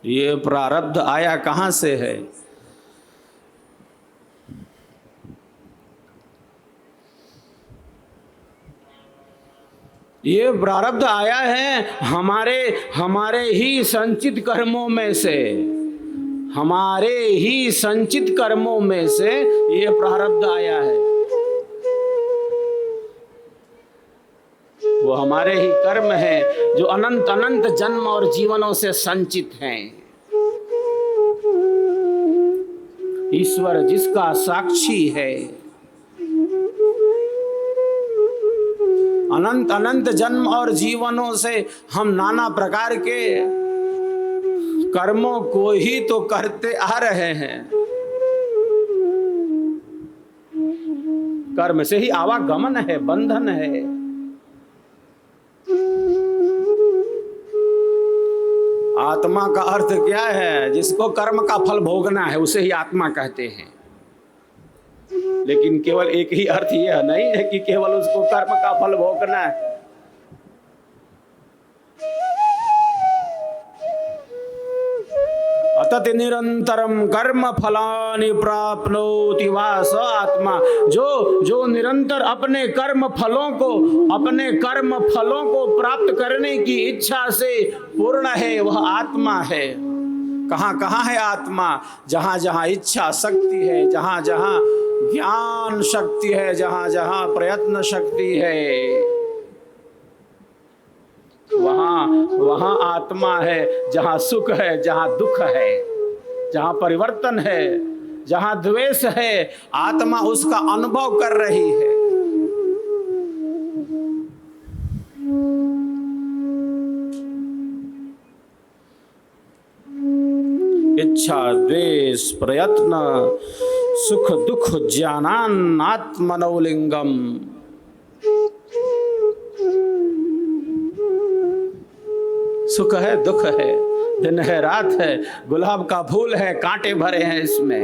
ये प्रारब्ध आया कहां से है? ये प्रारब्ध आया है हमारे ही संचित कर्मों में से, हमारे ही संचित कर्मों में से ये प्रारब्ध आया है। वो हमारे ही कर्म है जो अनंत अनंत जन्म और जीवनों से संचित हैं। ईश्वर जिसका साक्षी है, अनंत अनंत जन्म और जीवनों से हम नाना प्रकार के कर्मों को ही तो करते आ रहे हैं। कर्म से ही आवागमन है, बंधन है। आत्मा का अर्थ क्या है? जिसको कर्म का फल भोगना है उसे ही आत्मा कहते हैं। लेकिन केवल एक ही अर्थ यह नहीं है कि केवल उसको कर्म का फल भोगना है। अतत निरंतरम कर्म फलानि प्राप्नोति वा स आत्मा। जो निरंतर अपने कर्म फलों को प्राप्त करने की इच्छा से पूर्ण है, वह आत्मा है। कहाँ कहाँ है आत्मा? जहाँ जहाँ इच्छा शक्ति है, जहाँ जहाँ ज्ञान शक्ति है, जहाँ जहाँ प्रयत्न शक्ति है, वहाँ आत्मा है। जहाँ सुख है, जहाँ दुख है, जहाँ परिवर्तन है, जहाँ द्वेष है, आत्मा उसका अनुभव कर रही है। इच्छा द्वेष प्रयत्न सुख दुख ज्ञानान आत्मनौलिंगम। सुख है दुख है, दिन है रात है, गुलाब का फूल है, कांटे भरे हैं इसमें।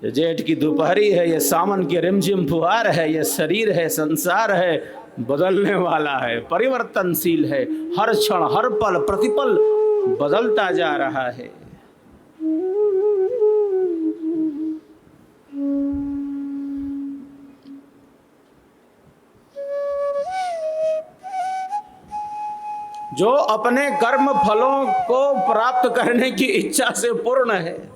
ये जेठ की दोपहरी है, ये सावन की रिमझिम फुहार है, ये शरीर है, संसार है, बदलने वाला है, परिवर्तनशील है। हर क्षण हर पल प्रतिपल बदलता जा रहा है। जो अपने कर्म फलों को प्राप्त करने की इच्छा से पूर्ण है,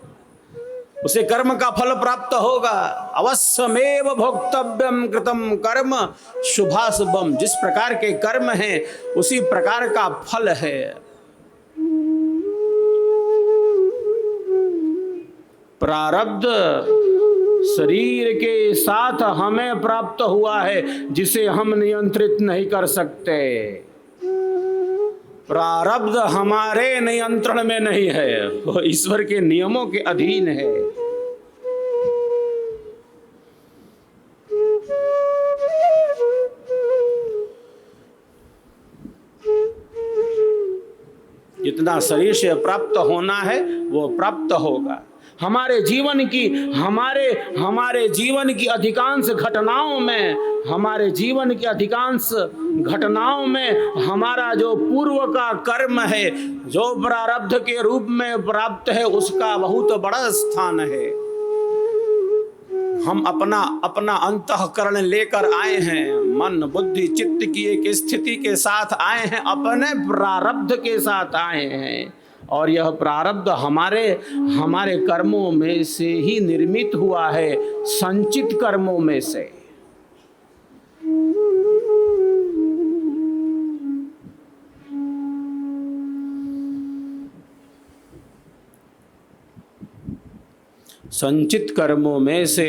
उसे कर्म का फल प्राप्त होगा। अवश्यमेव भोक्तव्यम कृतम कर्म शुभाशुभम। जिस प्रकार के कर्म हैं उसी प्रकार का फल है। प्रारब्ध शरीर के साथ हमें प्राप्त हुआ है, जिसे हम नियंत्रित नहीं कर सकते। प्रारब्ध हमारे नियंत्रण में नहीं है, वो ईश्वर के नियमों के अधीन है। जितना शरीर से प्राप्त होना है वो प्राप्त होगा। हमारे जीवन की अधिकांश घटनाओं में हमारा जो पूर्व का कर्म है, जो प्रारब्ध के रूप में प्राप्त है, उसका बहुत बड़ा स्थान है। हम अपना अंतःकरण लेकर आए हैं, मन बुद्धि चित्त की एक स्थिति के साथ आए हैं, अपने प्रारब्ध के साथ आए हैं। और यह प्रारब्ध हमारे कर्मों में से ही निर्मित हुआ है, संचित कर्मों में से। संचित कर्मों में से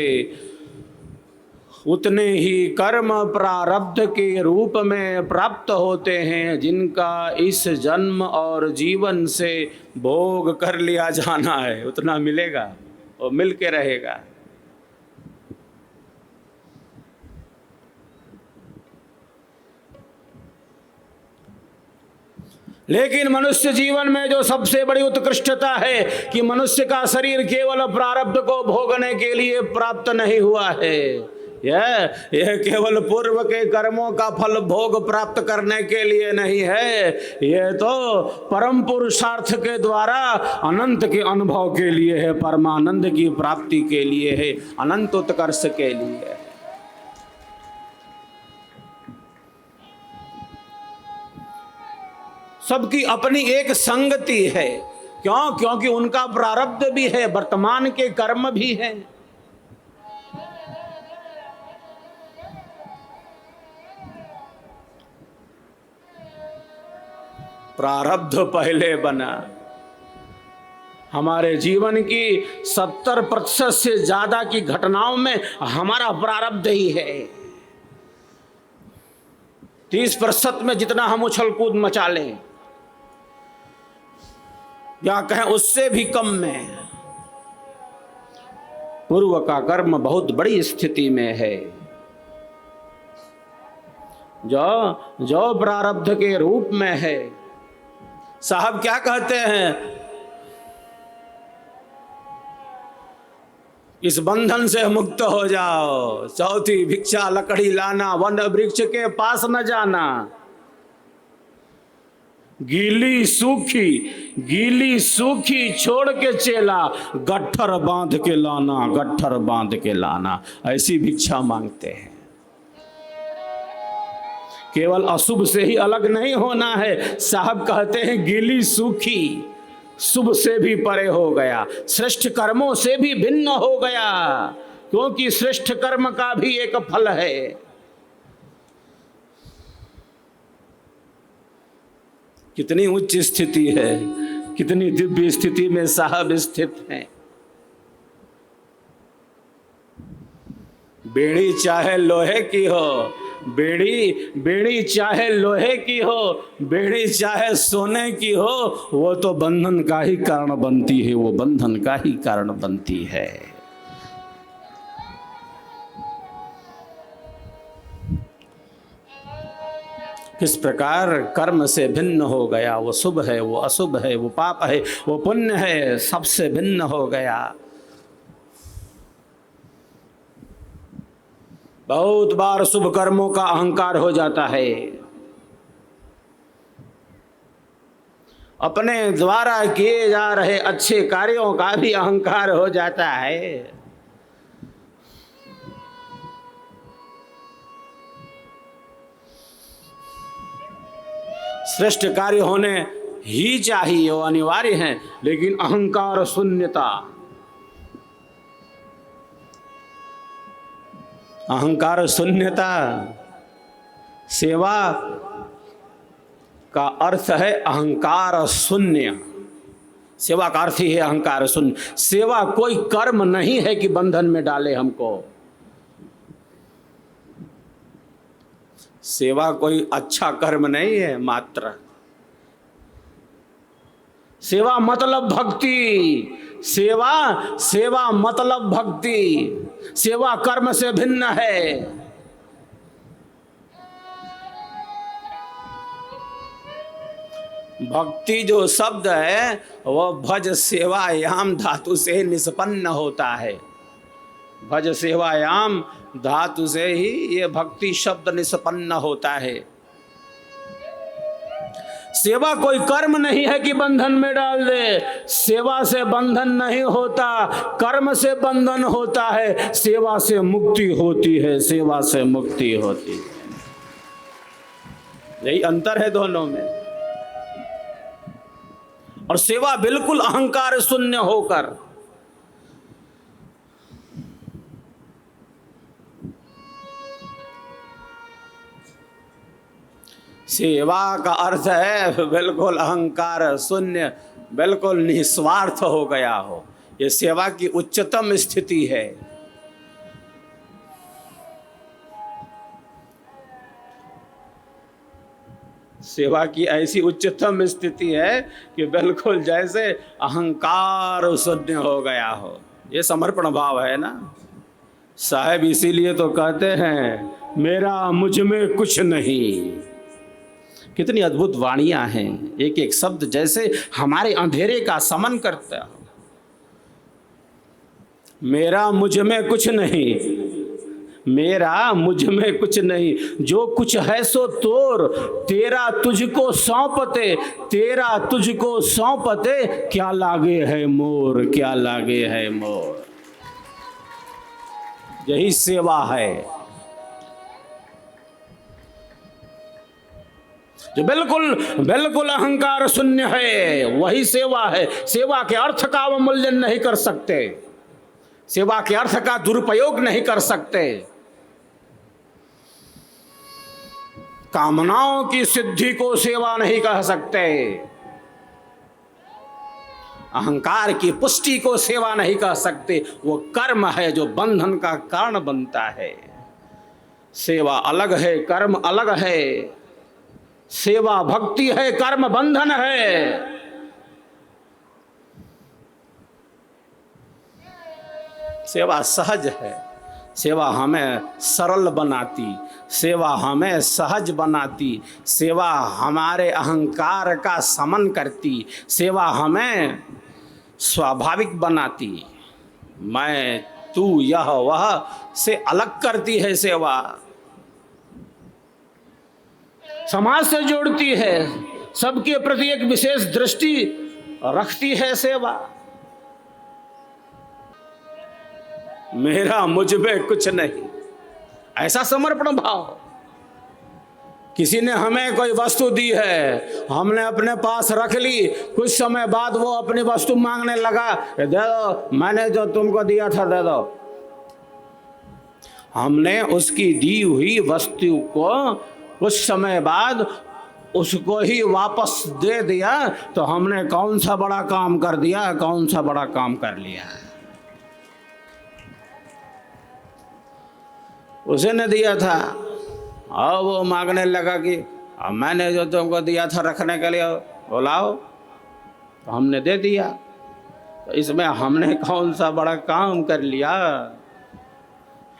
उतने ही कर्म प्रारब्ध के रूप में प्राप्त होते हैं, जिनका इस जन्म और जीवन से भोग कर लिया जाना है। उतना मिलेगा और मिल के रहेगा। लेकिन मनुष्य जीवन में जो सबसे बड़ी उत्कृष्टता है कि मनुष्य का शरीर केवल प्रारब्ध को भोगने के लिए प्राप्त नहीं हुआ है, यह केवल पूर्व के कर्मों का फल भोग प्राप्त करने के लिए नहीं है, यह तो परम पुरुषार्थ के द्वारा अनंत के अनुभव के लिए है, परमानंद की प्राप्ति के लिए है, अनंत उत्कर्ष के लिए है। सबकी अपनी एक संगति है। क्यों? क्योंकि उनका प्रारब्ध भी है, वर्तमान के कर्म भी है। प्रारब्ध पहले बना। हमारे जीवन की 70% से ज्यादा की घटनाओं में हमारा प्रारब्ध ही है। 30% में जितना हम उछल कूद मचा लें, या कहें उससे भी कम में, पूर्व का कर्म बहुत बड़ी स्थिति में है, जो प्रारब्ध के रूप में है। साहब क्या कहते हैं? इस बंधन से मुक्त हो जाओ, चौथी भिक्षा लकड़ी लाना, वन वृक्ष के पास न जाना, गीली सूखी छोड़ के चेला, गट्ठर बांध के लाना, गट्ठर बांध के लाना, ऐसी भिक्षा मांगते हैं। केवल अशुभ से ही अलग नहीं होना है। साहब कहते हैं गीली सूखी, शुभ से भी परे हो गया, श्रेष्ठ कर्मों से भी भिन्न हो गया, क्योंकि श्रेष्ठ कर्म का भी एक फल है। कितनी उच्च स्थिति है, कितनी दिव्य स्थिति में साहब स्थित हैं। बेड़ी चाहे लोहे की हो, बेड़ी चाहे लोहे की हो, बेड़ी चाहे सोने की हो, वो तो बंधन का ही कारण बनती है, वो बंधन का ही कारण बनती है। किस प्रकार कर्म से भिन्न हो गया, वो शुभ है, वो अशुभ है, वो पाप है, वो पुण्य है, सबसे भिन्न हो गया। बहुत बार शुभ कर्मों का अहंकार हो जाता है, अपने द्वारा किए जा रहे अच्छे कार्यों का भी अहंकार हो जाता है। श्रेष्ठ कार्य होने ही चाहिए, वो अनिवार्य है, लेकिन अहंकार शून्यता, अहंकार शून्यता। सेवा का अर्थ है अहंकार शून्य, सेवा का अर्थ ही है अहंकार शून्य। सेवा कोई कर्म नहीं है कि बंधन में डाले हमको, सेवा कोई अच्छा कर्म नहीं है मात्र। सेवा मतलब भक्ति, सेवा मतलब भक्ति, सेवा कर्म से भिन्न है। भक्ति जो शब्द है वह भज सेवायाम धातु से निष्पन्न होता है। भज सेवायाम धातु से ही ये भक्ति शब्द निष्पन्न होता है। सेवा कोई कर्म नहीं है कि बंधन में डाल दे, सेवा से बंधन नहीं होता, कर्म से बंधन होता है, सेवा से मुक्ति होती है, सेवा से मुक्ति होती है। यही अंतर है दोनों में। और सेवा बिल्कुल अहंकार शून्य होकर, सेवा का अर्थ है बिल्कुल अहंकार शून्य, बिल्कुल निस्वार्थ हो गया हो। ये सेवा की उच्चतम स्थिति है। सेवा की ऐसी उच्चतम स्थिति है कि बिल्कुल जैसे अहंकार शून्य हो गया हो। ये समर्पण भाव है ना। साहब इसीलिए तो कहते हैं मेरा मुझ में कुछ नहीं, कितनी अद्भुत वाणियां हैं, एक एक शब्द जैसे हमारे अंधेरे का समन करता हो। मेरा मुझ में कुछ नहीं, मेरा मुझ में कुछ नहीं, जो कुछ है सो तोर, तेरा तुझको सौंपते, तेरा तुझको सौंपते, क्या लागे है मोर, क्या लागे है मोर। यही सेवा है जो बिल्कुल बिल्कुल अहंकार शून्य है, वही सेवा है। सेवा के अर्थ का अवमूल्यन नहीं कर सकते, सेवा के अर्थ का दुरुपयोग नहीं कर सकते, कामनाओं की सिद्धि को सेवा नहीं कह सकते, अहंकार की पुष्टि को सेवा नहीं कह सकते। वो कर्म है जो बंधन का कारण बनता है। सेवा अलग है, कर्म अलग है। सेवा भक्ति है, कर्म बंधन है। सेवा सहज है, सेवा हमें सरल बनाती, सेवा हमें सहज बनाती, सेवा हमारे अहंकार का समन करती, सेवा हमें स्वाभाविक बनाती, मैं तू यह वह से अलग करती है सेवा, समाज से जोड़ती है, सबके प्रति एक विशेष दृष्टि रखती है सेवा। मेरा मुझ में कुछ नहीं, ऐसा समर्पण भाव। किसी ने हमें कोई वस्तु दी है, हमने अपने पास रख ली, कुछ समय बाद वो अपनी वस्तु मांगने लगा, दे दो, मैंने जो तुमको दिया था दे दो। हमने उसकी दी हुई वस्तु को कुछ समय बाद उसको ही वापस दे दिया, तो हमने कौन सा बड़ा काम कर दिया, कौन सा बड़ा काम कर लिया। उसे ने दिया था और वो मांगने लगा कि अब मैंने जो तुमको दिया था रखने के लिए वो लाओ, तो हमने दे दिया, तो इसमें हमने कौन सा बड़ा काम कर लिया।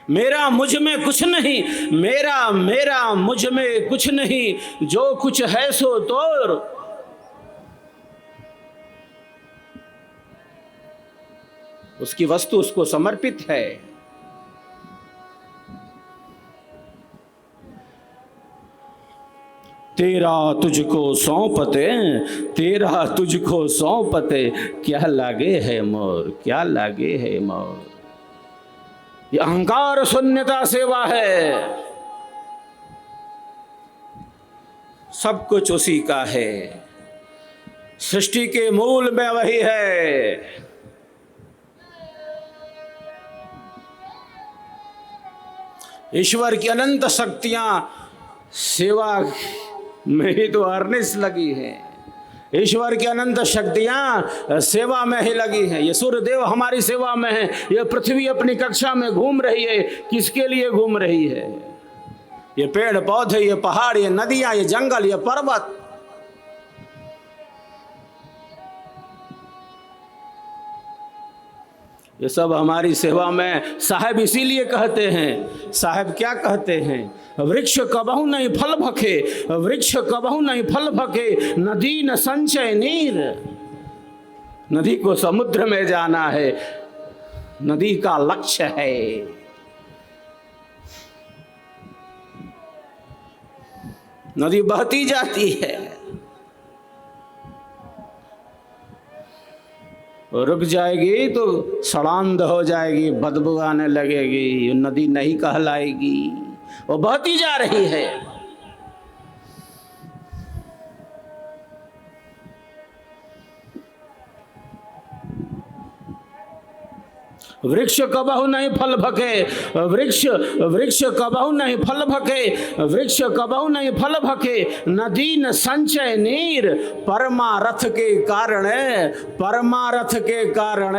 मेरा मुझ में कुछ नहीं, मेरा मेरा मुझ में कुछ नहीं, जो कुछ है सो तोर। उसकी वस्तु उसको समर्पित है। तेरा तुझको सौंपते, तेरा तुझको सौंपते, क्या लागे है मोर, क्या लागे है मोर। ये अहंकार शून्यता सेवा है। सब कुछ उसी का है, सृष्टि के मूल में वही है। ईश्वर की अनंत शक्तियां सेवा में ही तो अर्निस लगी है। ईश्वर की अनंत शक्तियां सेवा में ही लगी हैं। ये सूर्यदेव हमारी सेवा में है, ये पृथ्वी अपनी कक्षा में घूम रही है। किसके लिए घूम रही है? ये पेड़ पौधे, ये पहाड़, ये नदियां, ये जंगल, ये पर्वत, ये सब हमारी सेवा में। साहब इसीलिए कहते हैं, साहब क्या कहते हैं? वृक्ष कबहू नहीं फल भखे, वृक्ष कबहू नहीं फल भखे, नदी न संचय नीर। नदी को समुद्र में जाना है, नदी का लक्ष्य है। नदी बहती जाती है, रुक जाएगी तो सड़ांध हो जाएगी, बदबू आने लगेगी, नदी नहीं कहलाएगी। वो बहती जा रही है। वृक्ष कबहू नहीं फल भके, वृक्ष वृक्ष कबहू नहीं फल भके, वृक्ष कबहू नहीं फल भके, नदी न संचय नीर। परमारथ के कारण, परमारथ के कारण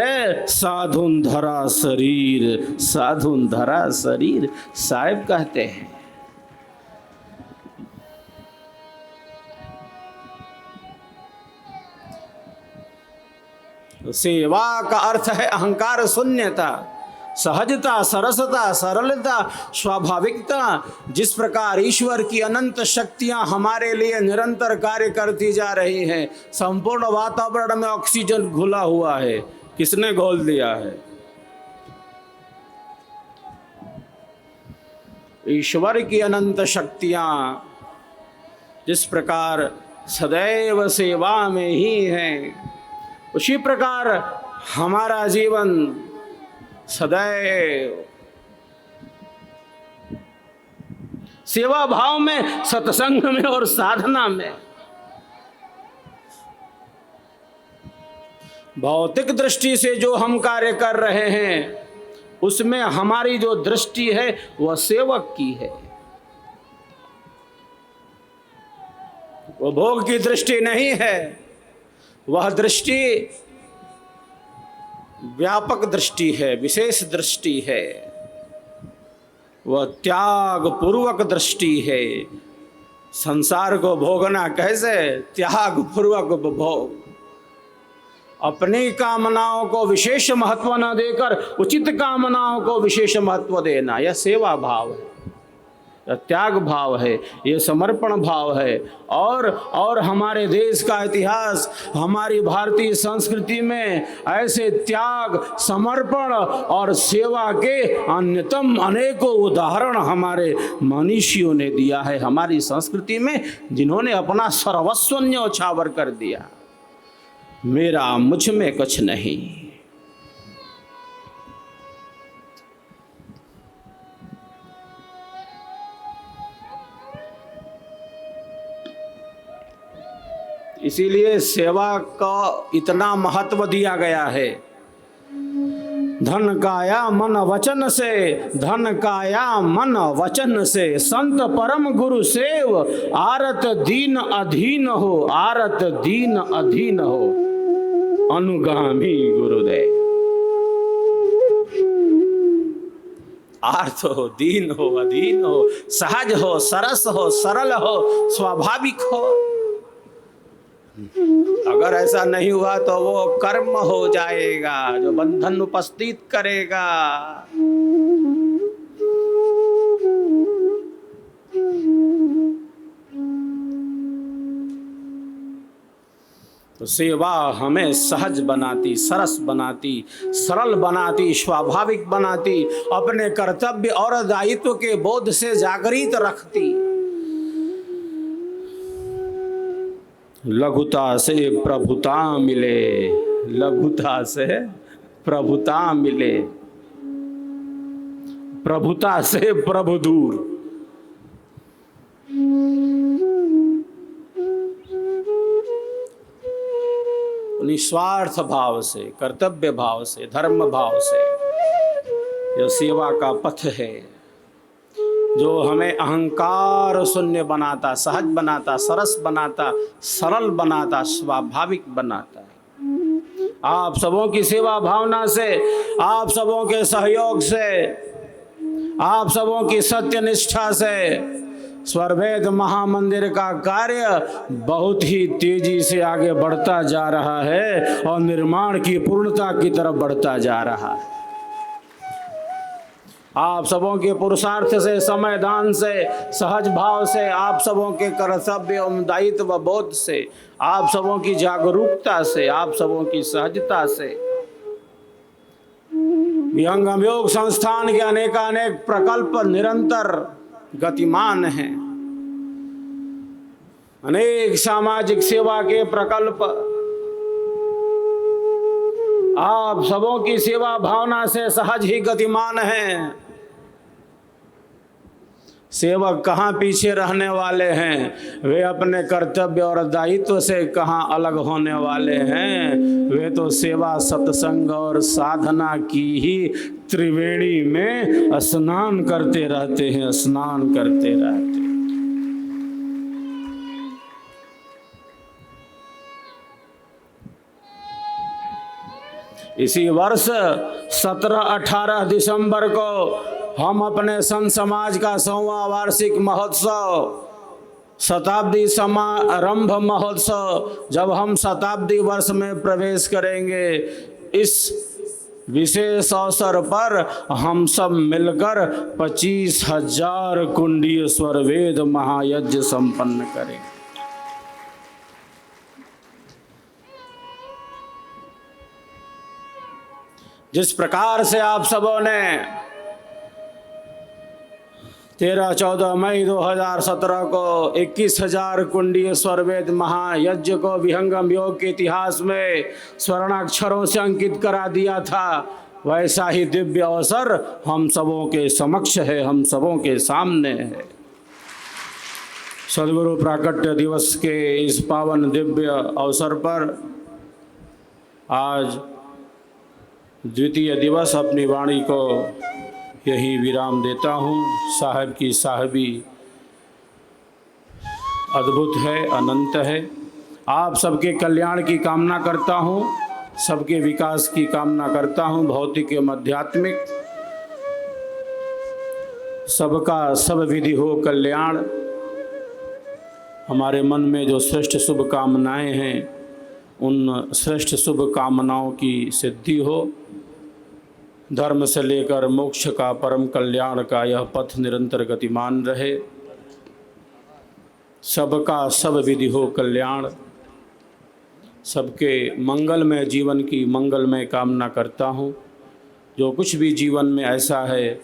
साधुन धरा शरीर, साधुन धरा शरीर। साहिब कहते हैं सेवा का अर्थ है अहंकार शून्यता। सहजता, सरसता, सरलता, स्वाभाविकता, जिस प्रकार ईश्वर की अनंत शक्तियां हमारे लिए निरंतर कार्य करती जा रही हैं। संपूर्ण वातावरण में ऑक्सीजन घुला हुआ है, किसने घोल दिया है? ईश्वर की अनंत शक्तियां जिस प्रकार सदैव सेवा में ही हैं, उसी प्रकार हमारा जीवन सदैव सेवा भाव में, सत्संग में और साधना में। भौतिक दृष्टि से जो हम कार्य कर रहे हैं उसमें हमारी जो दृष्टि है वह सेवक की है, वह भोग की दृष्टि नहीं है। वह दृष्टि व्यापक दृष्टि है, विशेष दृष्टि है, वह त्याग पूर्वक दृष्टि है। संसार को भोगना कैसे? त्याग पूर्वक भोग। अपनी कामनाओं को विशेष महत्व न देकर उचित कामनाओं को विशेष महत्व देना, यह सेवा भाव है, यह त्याग भाव है, यह समर्पण भाव है। और हमारे देश का इतिहास, हमारी भारतीय संस्कृति में ऐसे त्याग, समर्पण और सेवा के अन्यतम अनेकों उदाहरण हमारे मनीषियों ने दिया है हमारी संस्कृति में, जिन्होंने अपना सर्वस्व न्यौछावर कर दिया। मेरा मुझ में कुछ नहीं। इसीलिए सेवा का इतना महत्व दिया गया है। धन काया मन वचन से, धन काया मन वचन से, संत परम गुरु सेव, आरत दीन अधीन हो, आरत दीन अधीन हो, अनुगामी गुरुदेव। आर्थ हो, दीन हो, अधीन हो, सहज हो, सरस हो, सरल हो, स्वाभाविक हो। अगर ऐसा नहीं हुआ तो वो कर्म हो जाएगा जो बंधन उपस्थित करेगा। तो सेवा हमें सहज बनाती, सरस बनाती, सरल बनाती, स्वाभाविक बनाती, अपने कर्तव्य और दायित्व के बोध से जागृत रखती। लघुता से प्रभुता मिले, लघुता से प्रभुता मिले, प्रभुता से प्रभु दूर। निस्वार्थ भाव से, कर्तव्य भाव से, धर्म भाव से यह सेवा का पथ है जो हमें अहंकार शून्य बनाता, सहज बनाता, सरस बनाता, सरल बनाता, स्वाभाविक बनाता है। आप सबों की सेवा भावना से, आप सबों के सहयोग से, आप सबों की सत्य निष्ठा से स्वरवेद महामंदिर का कार्य बहुत ही तेजी से आगे बढ़ता जा रहा है और निर्माण की पूर्णता की तरफ बढ़ता जा रहा है। आप सबों के पुरुषार्थ से, समय दान से, सहज भाव से, आप सबों के कर्तव्य एवं दायित्व बोध से, आप सबों की जागरूकता से, आप सबों की सहजता से विहंगम योग संस्थान के अनेकानेक प्रकल्प निरंतर गतिमान हैं। अनेक सामाजिक सेवा के प्रकल्प आप सबों की सेवा भावना से सहज ही गतिमान हैं। सेवक कहाँ पीछे रहने वाले हैं? वे अपने कर्तव्य और दायित्व से कहाँ अलग होने वाले हैं? वे तो सेवा, सत्संग और साधना की ही त्रिवेणी में स्नान करते रहते हैं, स्नान करते रहते हैं। इसी वर्ष 17-18 दिसंबर को हम अपने संत समाज का 100वां वार्षिक महोत्सव, शताब्दी समारंभ महोत्सव, जब हम शताब्दी वर्ष में प्रवेश करेंगे, इस विशेष अवसर पर हम सब मिलकर 25,000 कुंडीय स्वर वेद महायज्ञ संपन्न करें। जिस प्रकार से आप सबों ने 13-14 मई 2017 को 21,000 कुंडीय स्वरवेद महायज्ञ को विहंगम योग के इतिहास में स्वर्णाक्षरों से अंकित करा दिया था, वैसा ही दिव्य अवसर हम सबों के समक्ष है, हम सबों के सामने है। सद्गुरु प्राकट्य दिवस के इस पावन दिव्य अवसर पर आज द्वितीय दिवस अपनी वाणी को यही विराम देता हूँ। साहब की साहबी अद्भुत है, अनंत है। आप सबके कल्याण की कामना करता हूँ, सबके विकास की कामना करता हूँ, भौतिक एवं आध्यात्मिक, सबका सब विधि हो कल्याण। हमारे मन में जो श्रेष्ठ शुभ कामनाएं हैं, उन श्रेष्ठ शुभ कामनाओं की सिद्धि हो। धर्म से लेकर मोक्ष का, परम कल्याण का यह पथ निरंतर गतिमान रहे। सबका सब विधि हो कल्याण। सबके मंगलमय जीवन की मंगलमय कामना करता हूँ। जो कुछ भी जीवन में ऐसा है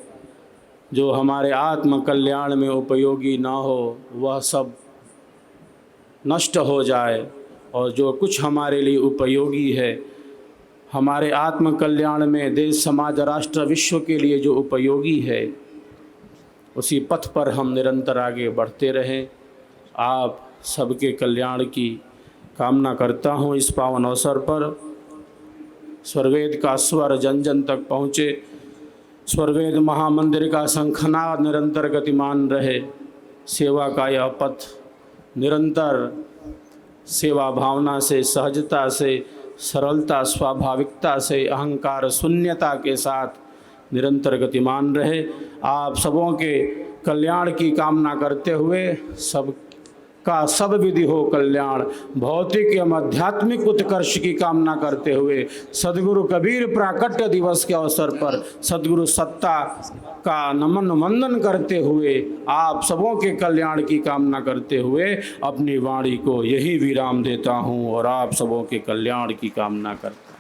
जो हमारे आत्म कल्याण में उपयोगी ना हो, वह सब नष्ट हो जाए, और जो कुछ हमारे लिए उपयोगी है, हमारे आत्म कल्याण में देश समाज राष्ट्र विश्व के लिए जो उपयोगी है, उसी पथ पर हम निरंतर आगे बढ़ते रहें। आप सबके कल्याण की कामना करता हूँ। इस पावन अवसर पर स्वरवेद का स्वर जन जन तक पहुँचे, स्वरवेद महामंदिर का शंखनाद निरंतर गतिमान रहे। सेवा का यह पथ निरंतर सेवा भावना से, सहजता से, सरलता, स्वाभाविकता से, अहंकार शून्यता के साथ निरंतर गतिमान रहे। आप सबों के कल्याण की कामना करते हुए, सबका सब विधि हो कल्याण, भौतिक एवं आध्यात्मिक उत्कर्ष की कामना करते हुए, सद्गुरु कबीर प्राकट्य दिवस के अवसर पर सद्गुरु सत्ता का नमन वंदन करते हुए, आप सबों के कल्याण की कामना करते हुए अपनी वाणी को यही विराम देता हूँ और आप सबों के कल्याण की कामना करता हूँ।